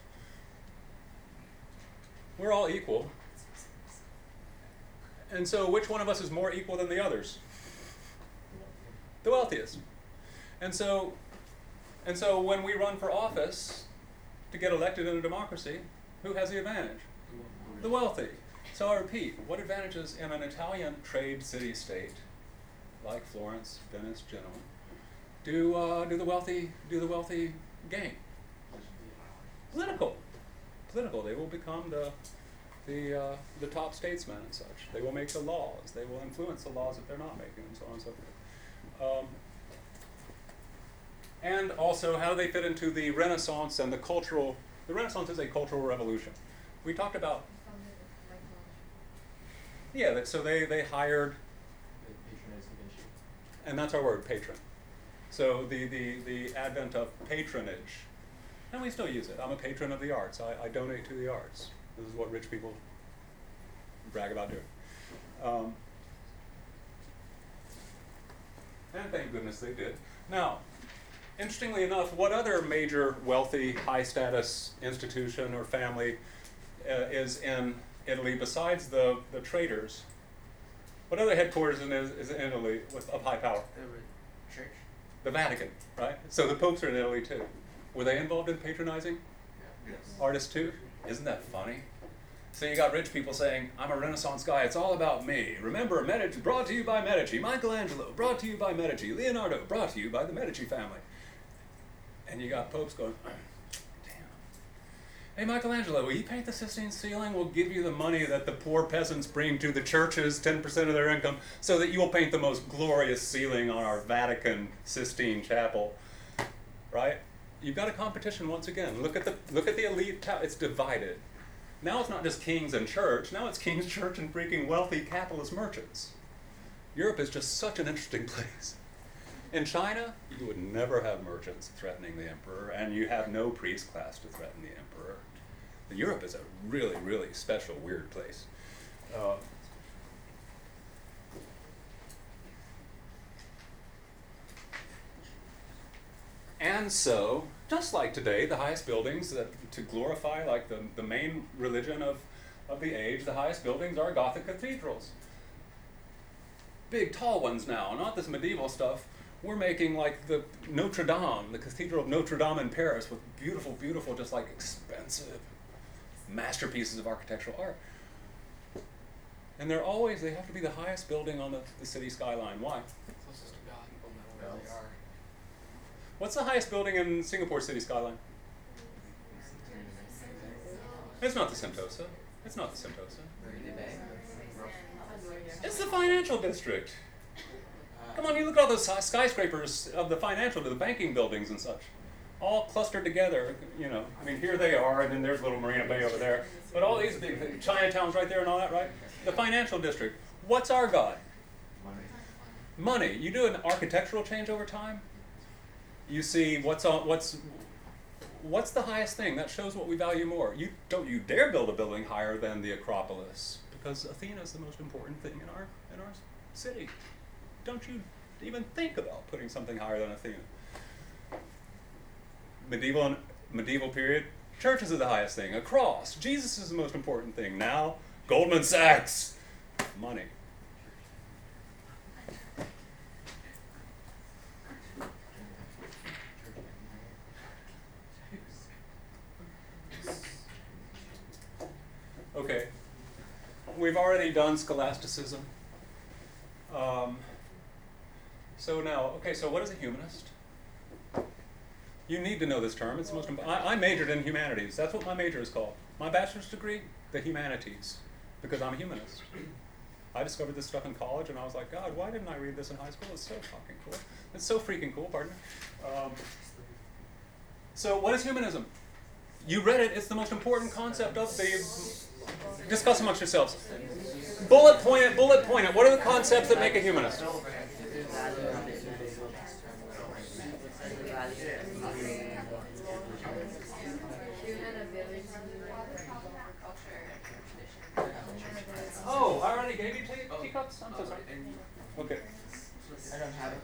We're all equal. And so which one of us is more equal than the others? The wealthiest. And so when we run for office to get elected in a democracy, who has the advantage? The wealthy. So I repeat, what advantages in an Italian trade city-state like Florence, Venice, Genoa do the wealthy gain? Political. They will become the top statesmen and such. They will make the laws. They will influence the laws that they're not making, and so on and so forth. And also, how do they fit into the Renaissance and the cultural? The Renaissance is a cultural revolution. We talked about. Yeah, so they hired. Patronage Da Vinci. And that's our word, patron. So the advent of patronage, and we still use it. I'm a patron of the arts. I donate to the arts. This is what rich people brag about doing. And thank goodness they did. Now, interestingly enough, what other major wealthy, high-status institution or family is in Italy besides the traders? What other headquarters is in Italy of high power? The church. The Vatican, right? So the popes are in Italy too. Were they involved in patronizing Yes. artists too? Isn't that funny? So you got rich people saying, I'm a Renaissance guy, it's all about me. Remember, Medici, brought to you by Medici. Michelangelo, brought to you by Medici. Leonardo, brought to you by the Medici family. And you got popes going, damn. Hey, Michelangelo, will you paint the Sistine ceiling? We'll give you the money that the poor peasants bring to the churches, 10% of their income, so that you will paint the most glorious ceiling on our Vatican Sistine chapel. Right? You've got a competition once again. Look at the elite, it's divided. Now it's not just kings and church, now it's kings, church, and freaking wealthy capitalist merchants. Europe is just such an interesting place. In China, you would never have merchants threatening the emperor, and you have no priest class to threaten the emperor. Europe is a really, really special, weird place. And so, just like today, the highest buildings to glorify like the main religion of the age, the highest buildings are Gothic cathedrals. Big, tall ones now, not this medieval stuff. We're making like the Notre Dame, the Cathedral of Notre Dame in Paris, with beautiful, beautiful, just like expensive masterpieces of architectural art. And they have to be the highest building on the city skyline. Why? Closest to God, people know where they are. What's the highest building in Singapore city skyline? It's not the Sentosa. It's not the Sentosa. It's the financial district. Come on, you look at all those skyscrapers of the financial, the banking buildings and such, all clustered together. You know, I mean, here they are, and then there's little Marina Bay over there. But all these big Chinatown's right there and all that, right? The financial district. What's our God? Money. You do an architectural change over time. You see what's the highest thing that shows what we value more. Don't you dare build a building higher than the Acropolis, because Athena is the most important thing in our city. Don't you even think about putting something higher than Athena. Medieval period, churches are the highest thing. A cross, Jesus is the most important thing. Now, Goldman Sachs, money. Okay, we've already done scholasticism. So what is a humanist? You need to know this term. It's the most important. I majored in humanities. That's what my major is called. My bachelor's degree, the humanities, because I'm a humanist. I discovered this stuff in college, and I was like, God, why didn't I read this in high school? It's so fucking cool. It's so freaking cool, pardon me. So what is humanism? You read it. It's the most important concept of the... Discuss amongst yourselves. Bullet point it. What are the concepts that make a humanist? Oh, I already gave you teacups? I'm so sorry. Okay. I don't have it.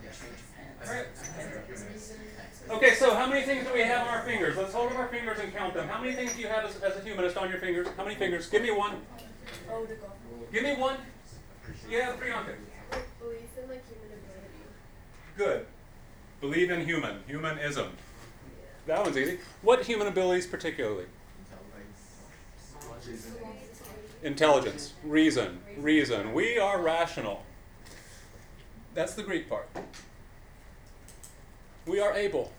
Okay, so how many things do we have on our fingers? Let's hold up our fingers and count them. How many things do you have as a humanist on your fingers? How many fingers? Give me one. Oh, the golf. Give me one. Yeah, Priyanka. Belief in like human ability. Good. Believe in humanism. That one's easy. What human abilities particularly? Intelligence, reason. We are rational. That's the Greek part. We are able.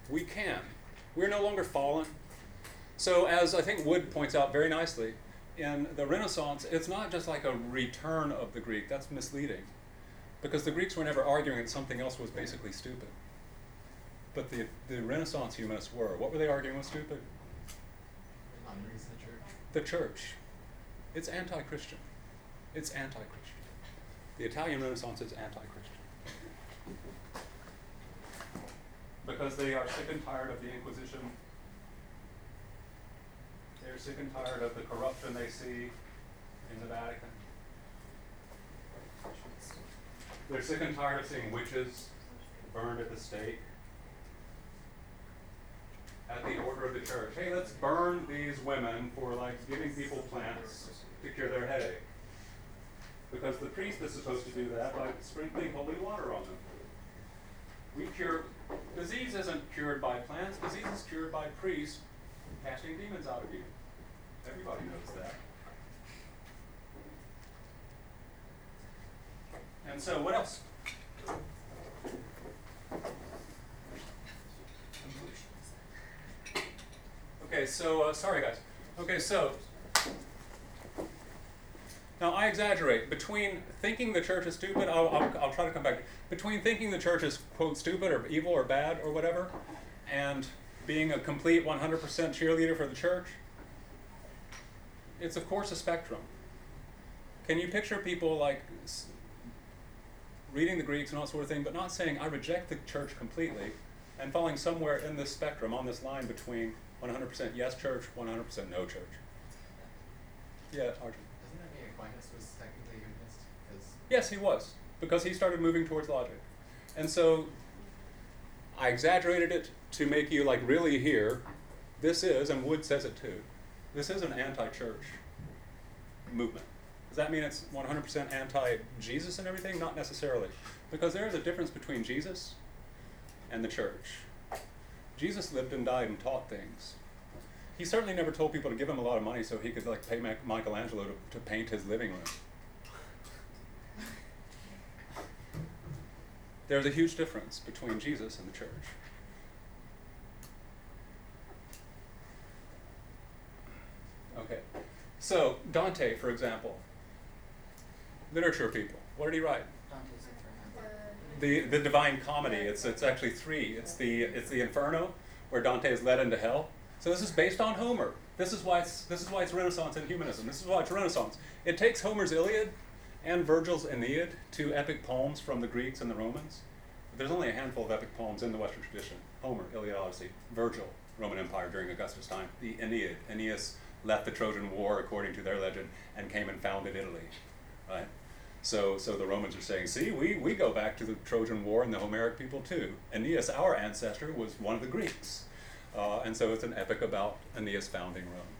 We can. We're no longer fallen. So as I think Wood points out very nicely, in the Renaissance, it's not just like a return of the Greek. That's misleading. Because the Greeks were never arguing that something else was basically stupid. But the Renaissance humanists were. What were they arguing was stupid? The church. It's anti-Christian. It's anti-Christian. The Italian Renaissance is anti-Christian. Because they are sick and tired of the Inquisition. They're sick and tired of the corruption they see in the Vatican. They're sick and tired of seeing witches burned at the stake. At the order of the church. Hey, let's burn these women for like giving people plants to cure their headache. Because the priest is supposed to do that by sprinkling holy water on them. Disease isn't cured by plants, disease is cured by priests casting demons out of you. Everybody knows that. And so, what else? Okay, so, sorry guys. Okay, so, now I exaggerate. Between thinking the church is stupid, I'll try to come back. Between thinking the church is, quote, stupid or evil or bad or whatever, and being a complete 100% cheerleader for the church, it's of course a spectrum. Can you picture people like reading the Greeks and all sort of thing, but not saying I reject the church completely, and falling somewhere in this spectrum, on this line between 100% yes church, 100% no church? Yeah, Arjun. Doesn't that mean Aquinas was technically a humanist? Yes, he was, because he started moving towards logic. And so I exaggerated it to make you like really hear, this is, and Wood says it too, this is an anti-church movement. Does that mean it's 100% anti-Jesus and everything? Not necessarily. Because there is a difference between Jesus and the church. Jesus lived and died and taught things. He certainly never told people to give him a lot of money so he could like pay Michelangelo to paint his living room. There's a huge difference between Jesus and the church. Okay, so Dante, for example, literature people, what did he write? The Divine Comedy. It's actually three. It's the Inferno, where Dante is led into hell. So this is based on Homer. This is why it's Renaissance in humanism. This is why it's Renaissance. It takes Homer's Iliad and Virgil's Aeneid, two epic poems from the Greeks and the Romans. There's only a handful of epic poems in the Western tradition. Homer, Iliad, Odyssey. Virgil, Roman Empire during Augustus' time. The Aeneid. Aeneas left the Trojan War, according to their legend, and came and founded Italy. Right? So the Romans are saying, see, we go back to the Trojan War and the Homeric people too. Aeneas, our ancestor, was one of the Greeks. And so it's an epic about Aeneas founding Rome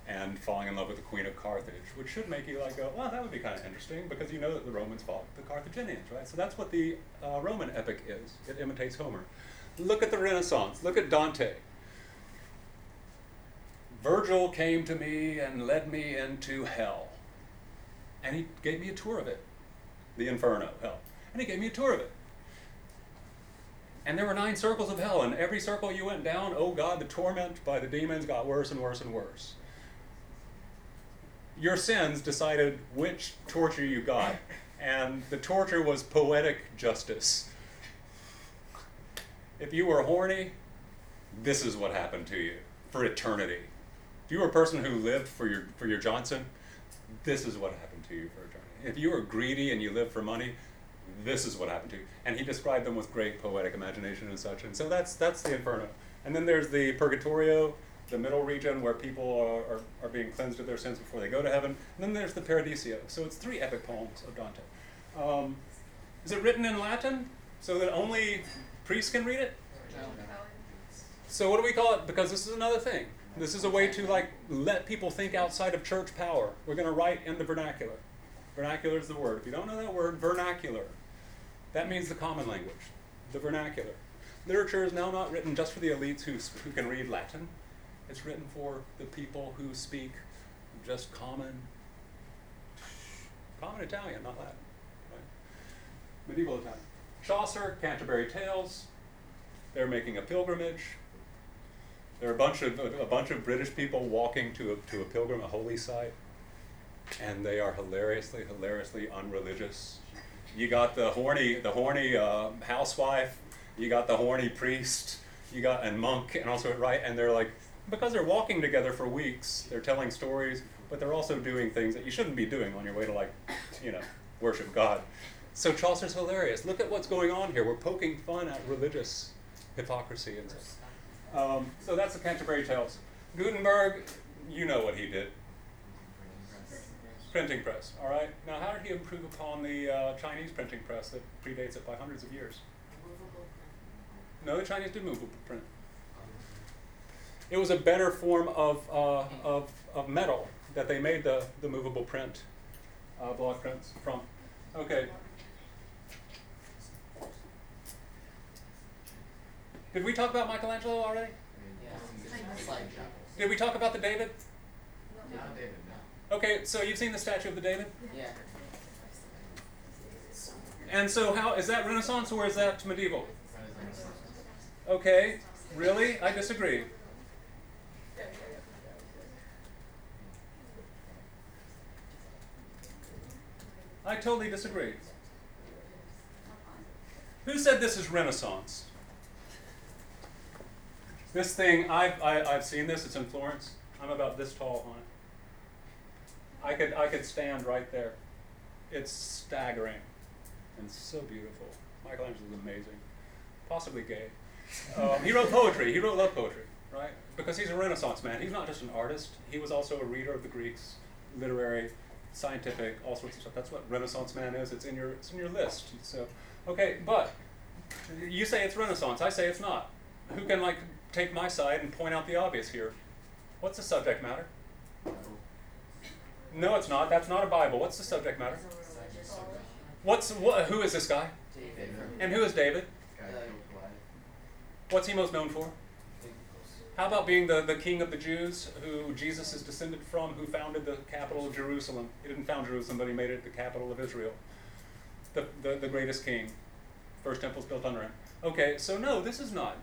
and falling in love with the Queen of Carthage, which should make you like go, well, that would be kind of interesting, because you know that the Romans fought the Carthaginians, right? So that's what the Roman epic is. It imitates Homer. Look at the Renaissance. Look at Dante. Virgil came to me and led me into hell. And he gave me a tour of it. The Inferno, hell. And he gave me a tour of it. And there were 9 circles of hell, and every circle you went down, oh God, the torment by the demons got worse and worse and worse. Your sins decided which torture you got, and the torture was poetic justice. If you were horny, this is what happened to you for eternity. If you were a person who lived for your Johnson, this is what happened to you for eternity. If you were greedy and you lived for money, this is what happened to you. And he described them with great poetic imagination and such. And so that's the Inferno. And then there's the Purgatorio, the middle region where people are being cleansed of their sins before they go to heaven. And then there's the Paradiso. So it's 3 epic poems of Dante. Is it written in Latin so that only priests can read it? So what do we call it? Because this is another thing. This is a way to like let people think outside of church power. We're going to write in the vernacular. Vernacular is the word. If you don't know that word, vernacular, that means the common language, the vernacular. Literature is now not written just for the elites who can read Latin. It's written for the people who speak just common Italian, not Latin. Right? Medieval Italian. Chaucer, Canterbury Tales. They're making a pilgrimage. There are a bunch of British people walking to a pilgrim, a holy site, and they are hilariously unreligious. You got the horny housewife. You got the horny priest. You got and monk, and also right. And they're like, because they're walking together for weeks, they're telling stories, but they're also doing things that you shouldn't be doing on your way to worship God. So Chaucer's hilarious. Look at what's going on here. We're poking fun at religious hypocrisy and stuff. So that's the Canterbury Tales. Gutenberg, you know what he did. Printing press, all right? Now, how did he improve upon the Chinese printing press that predates it by hundreds of years? No, the Chinese did movable print. It was a better form of metal that they made the movable print, block prints from. Okay. Did we talk about Michelangelo already? Did we talk about the David? Not David, no. Okay, so you've seen the statue of the David? Yeah. And so how, is that Renaissance or is that medieval? Renaissance. Okay, really? I disagree. I totally disagree. Who said this is Renaissance? This thing, I've seen this, it's in Florence. I'm about this tall on it. I could stand right there. It's staggering and so beautiful. Michelangelo's amazing. Possibly gay. He wrote poetry, he wrote love poetry, right? Because he's a Renaissance man. He's not just an artist, he was also a reader of the Greeks, literary, scientific, all sorts of stuff. That's what Renaissance man is. It's in your list. So, okay, but you say it's Renaissance, I say it's not. Who can take my side and point out the obvious here? What's the subject matter? No, it's not. That's not a Bible. What's the subject matter? Who is this guy? David. And who is David? What's he most known for? How about being the king of the Jews, who Jesus is descended from, who founded the capital of Jerusalem? He didn't found Jerusalem, but he made it the capital of Israel. The greatest king. First temple's built under him. Okay, so no, this is not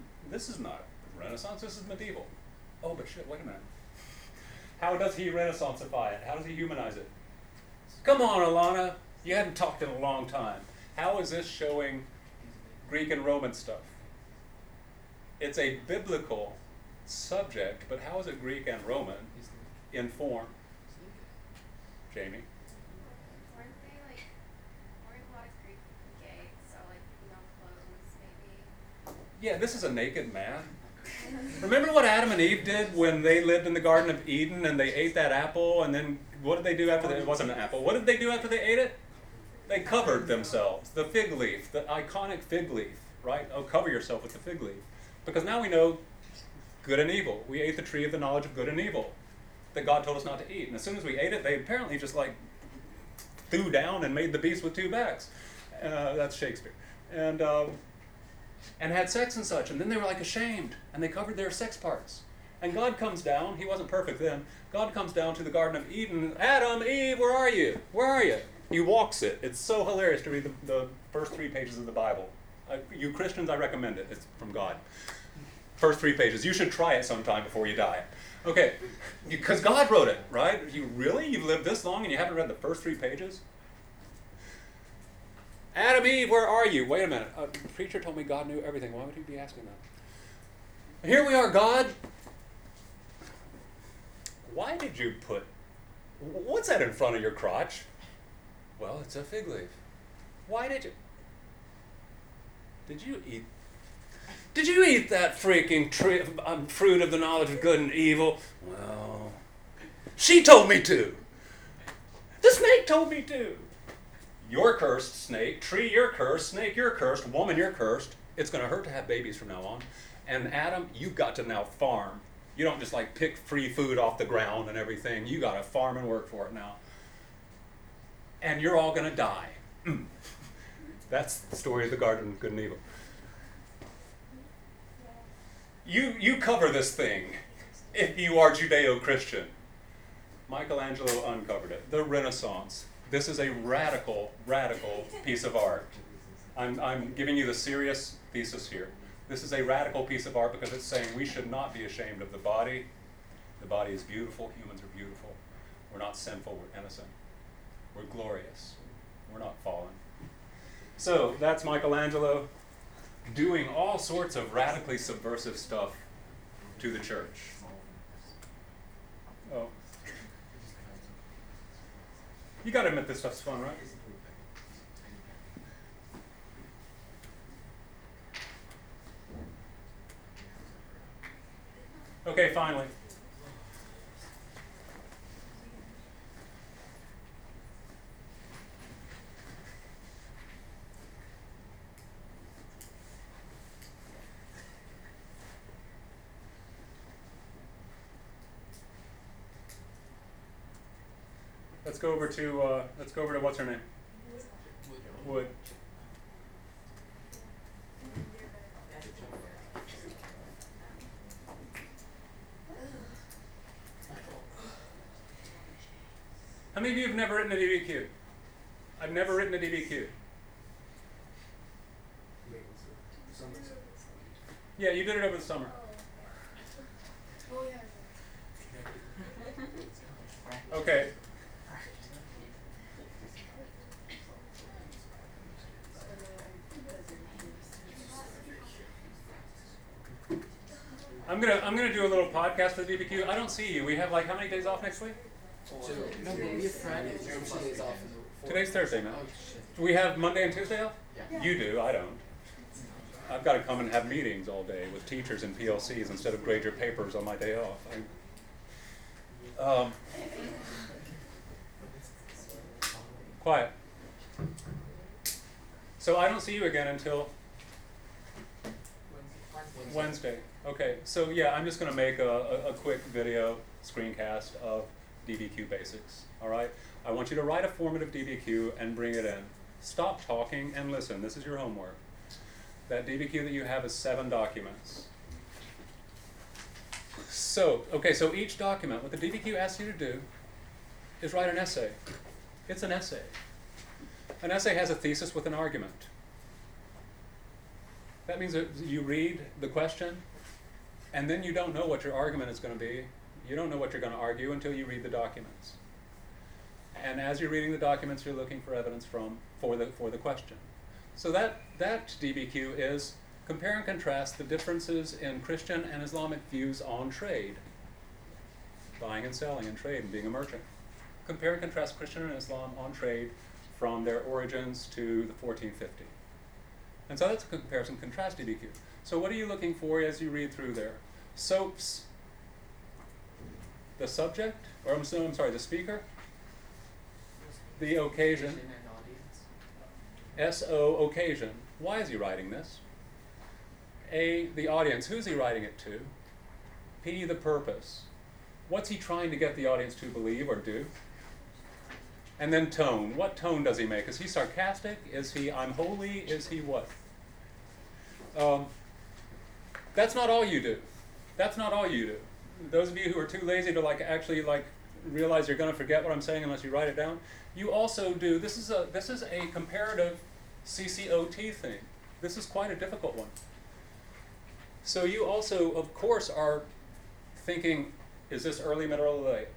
Renaissance, this is medieval. Oh, but shit, wait a minute. How does he Renaissancify it? How does he humanize it? Come on, Alana, you hadn't talked in a long time. How is this showing Greek and Roman stuff? It's a biblical subject, but how is it Greek and Roman in form? Jamie? Weren't a lot of Greek gay, so no clothes maybe? Yeah, this is a naked man. Remember what Adam and Eve did when they lived in the Garden of Eden and they ate that apple, and then what did they do after it wasn't an apple? What did they do after they ate it? They covered themselves. The fig leaf, the iconic fig leaf, right? Oh, cover yourself with the fig leaf. Because now we know good and evil. We ate the tree of the knowledge of good and evil that God told us not to eat. And as soon as we ate it, they apparently just threw down and made the beast with two backs. That's Shakespeare. And had sex and such. And then they were ashamed. And they covered their sex parts. And God comes down. He wasn't perfect then. God comes down to the Garden of Eden. Adam, Eve, where are you? Where are you? He walks it. It's so hilarious to read the first 3 pages of the Bible. You Christians, I recommend it. It's from God. First 3 pages. You should try it sometime before you die. Okay, because God wrote it, right? You've lived this long and you haven't read the first 3 pages? Adam, Eve, where are you? Wait a minute. A preacher told me God knew everything. Why would he be asking that? Here we are, God. Why did you what's that in front of your crotch? Well, it's a fig leaf. Why did you? Did you eat that freaking fruit of the knowledge of good and evil? Well, she told me to. The snake told me to. You're cursed, snake. Tree, you're cursed. Snake, you're cursed. Woman, you're cursed. It's going to hurt to have babies from now on. And Adam, you've got to now farm. You don't just like pick free food off the ground and everything. You got to farm and work for it now. And you're all going to die. That's the story of the Garden of Good and Evil. You cover this thing if you are Judeo-Christian. Michelangelo uncovered it. The Renaissance. This is a radical, radical piece of art. I'm giving you the serious thesis here. This is a radical piece of art because it's saying we should not be ashamed of the body. The body is beautiful. Humans are beautiful. We're not sinful. We're innocent. We're glorious. We're not fallen. So that's Michelangelo doing all sorts of radically subversive stuff to the church. Oh. You got to admit this stuff's fun, right? Okay, finally. Let's go over to what's her name? Wood. How many of you have never written a DBQ? I've never written a DBQ. Yeah, you did it over the summer. Oh, yeah. Okay. I'm gonna do a little podcast for the DBQ. I don't see you. We have like how many days off next week? No, we have Friday. We have 2 days off. Today's Thursday, man. Oh, shit. Do we have Monday and Tuesday off? Yeah. You do. I don't. I've got to come and have meetings all day with teachers and PLCs instead of grade your papers on my day off. Quiet. So I don't see you again until Wednesday. Okay, so yeah, I'm just going to make a quick video screencast of DBQ basics, all right? I want you to write a formative DBQ and bring it in. Stop talking and listen. This is your homework. That DBQ that you have is 7 documents. So, okay, so each document, what the DBQ asks you to do is write an essay. It's an essay. An essay has a thesis with an argument. That means that you read the question, and then you don't know what your argument is going to be. You don't know what you're going to argue until you read the documents. And as you're reading the documents, you're looking for evidence for the question. So that DBQ is compare and contrast the differences in Christian and Islamic views on trade, buying and selling and trade and being a merchant. Compare and contrast Christian and Islam on trade from their origins to the 1450. And so that's a comparison contrast DBQ. So what are you looking for as you read through there? Soaps, the subject, or I'm sorry, the speaker, the occasion, S-O, occasion. Why is he writing this? A, the audience. Who's he writing it to? P, the purpose. What's he trying to get the audience to believe or do? And then tone. What tone does he make? Is he sarcastic? Is he, I'm holy? Is he what? That's not all you do. That's not all you do. Those of you who are too lazy to actually realize you're going to forget what I'm saying unless you write it down, you also do, this is a comparative CCOT thing. This is quite a difficult one. So you also, of course, are thinking, is this early, middle, or late?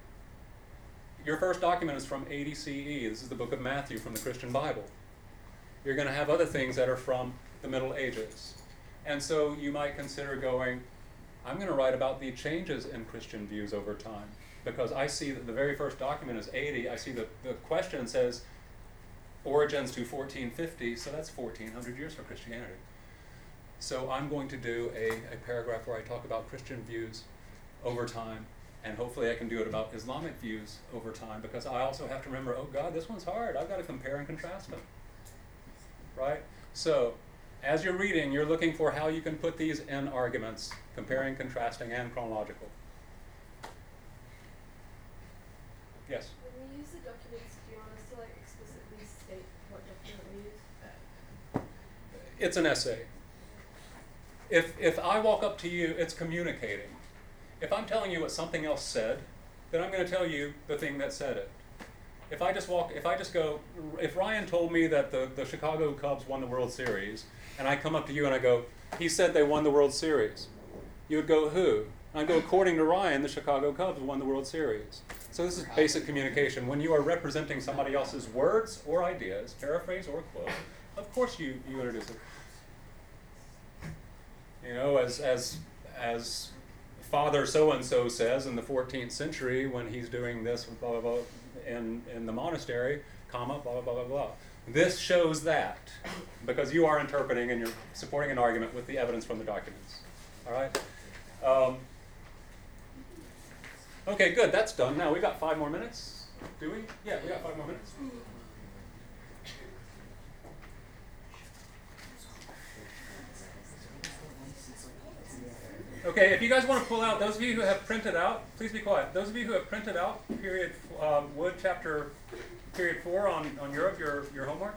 Your first document is from 80 CE. This is the book of Matthew from the Christian Bible. You're going to have other things that are from the Middle Ages. And so you might consider going, I'm going to write about the changes in Christian views over time. Because I see that the very first document is 80. I see the question says origins to 1450, so that's 1400 years for Christianity. So I'm going to do a paragraph where I talk about Christian views over time, and hopefully I can do it about Islamic views over time, because I also have to remember, oh God, this one's hard. I've got to compare and contrast them, right? So As you're reading, you're looking for how you can put these in arguments, comparing, contrasting, and chronological. Yes? When we use the documents, do you want us to like explicitly state what document we use? It's an essay. If I walk up to you, it's communicating. If I'm telling you what something else said, then I'm going to tell you the thing that said it. If I just go, if Ryan told me that the Chicago Cubs won the World Series, and I come up to you and I go, he said they won the World Series, you would go, who? And I go, according to Ryan, the Chicago Cubs won the World Series. So this is basic communication. When you are representing somebody else's words or ideas, paraphrase or quote, of course you introduce it. You know, as Father so-and-so says in the 14th century when he's doing this blah, blah, blah, in the monastery, comma, blah, blah, blah, blah, blah. This shows that because you are interpreting and you're supporting an argument with the evidence from the documents. All right? Okay, good. That's done. Now we got 5 more minutes. Do we? Yeah, we got 5 more minutes. Okay, if you guys want to pull out, those of you who have printed out, please be quiet. Those of you who have printed out Wood chapter period 4 on Europe, your homework.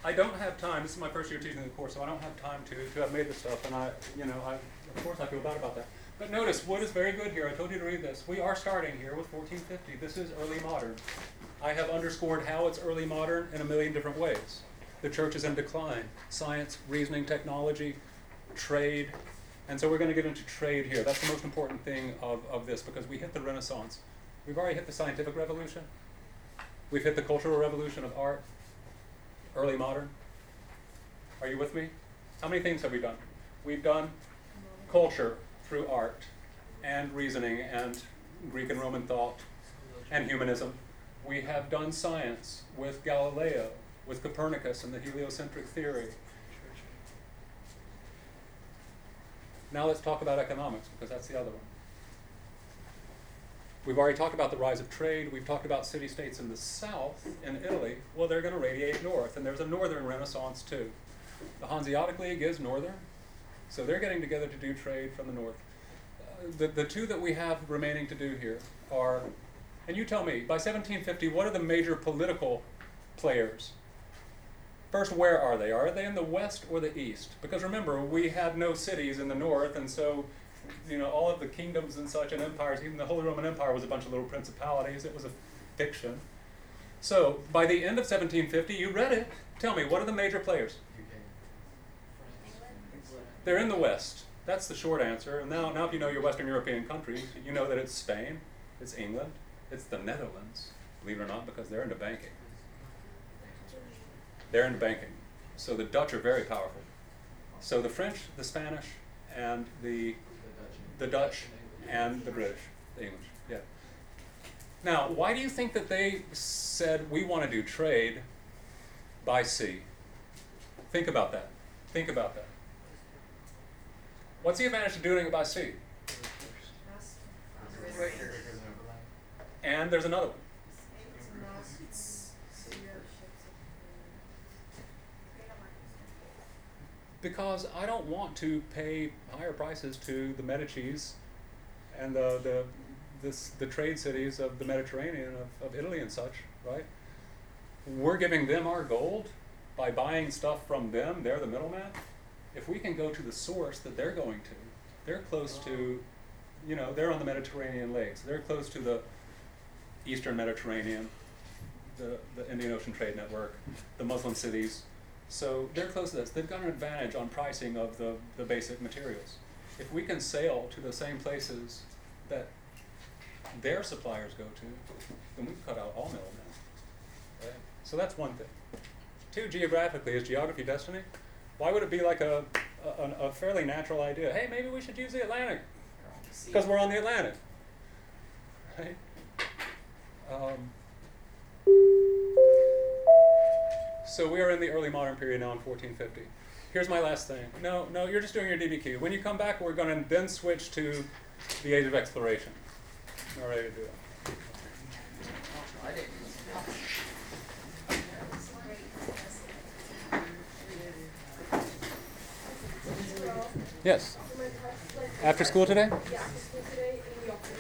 I don't have time. This is my first year teaching the course, so I don't have time to have made this stuff, and I of course I feel bad about that. But notice, Wood is very good here. I told you to read this. We are starting here with 1450. This is early modern. I have underscored how it's early modern in a million different ways. The church is in decline. Science, reasoning, technology, trade. And so we're going to get into trade here. That's the most important thing of this because we hit the Renaissance. We've already hit the scientific revolution. We've hit the cultural revolution of art. Early modern. Are you with me? How many things have we done? We've done culture through art and reasoning and Greek and Roman thought and humanism. We have done science with Galileo, with Copernicus and the heliocentric theory. Now let's talk about economics, because that's the other one. We've already talked about the rise of trade. We've talked about city-states in the south, in Italy. Well, they're going to radiate north, and there's a northern renaissance too. The Hanseatic League is northern, so they're getting together to do trade from the north. The two that we have remaining to do here are, and you tell me, by 1750, what are the major political players? First, where are they? Are they in the west or the east? Because remember, we had no cities in the north, and so all of the kingdoms and such and empires, even the Holy Roman Empire was a bunch of little principalities. It was a fiction. So, by the end of 1750, you read it. Tell me, what are the major players? They're in the west. That's the short answer. And now if you know your Western European countries, you know that it's Spain, it's England, it's the Netherlands, believe it or not, because they're into banking. They're into banking. So the Dutch are very powerful. So the French, the Spanish, and the Dutch and the British, the English, yeah. Now, why do you think that they said we want to do trade by sea? Think about that. Think about that. What's the advantage of doing it by sea? And there's another one. Because I don't want to pay higher prices to the Medicis and the trade cities of the Mediterranean, of Italy and such, right? We're giving them our gold by buying stuff from them. They're the middleman. If we can go to the source that they're going to, they're close to, they're on the Mediterranean lakes. They're close to the Eastern Mediterranean, the Indian Ocean Trade Network, the Muslim cities. So they're close to this. They've got an advantage on pricing of the basic materials. If we can sail to the same places that their suppliers go to, then we cut out all middlemen. Right? So that's one thing. 2, geographically, is geography destiny? Why would it be like a fairly natural idea? Hey, maybe we should use the Atlantic because we're on the Atlantic. Right? So we are in the early modern period now in 1450. Here's my last thing. No, you're just doing your DBQ. When you come back, we're going to then switch to the age of exploration. All right, to do it. Yes. For my text, like, After school today? yeah, after school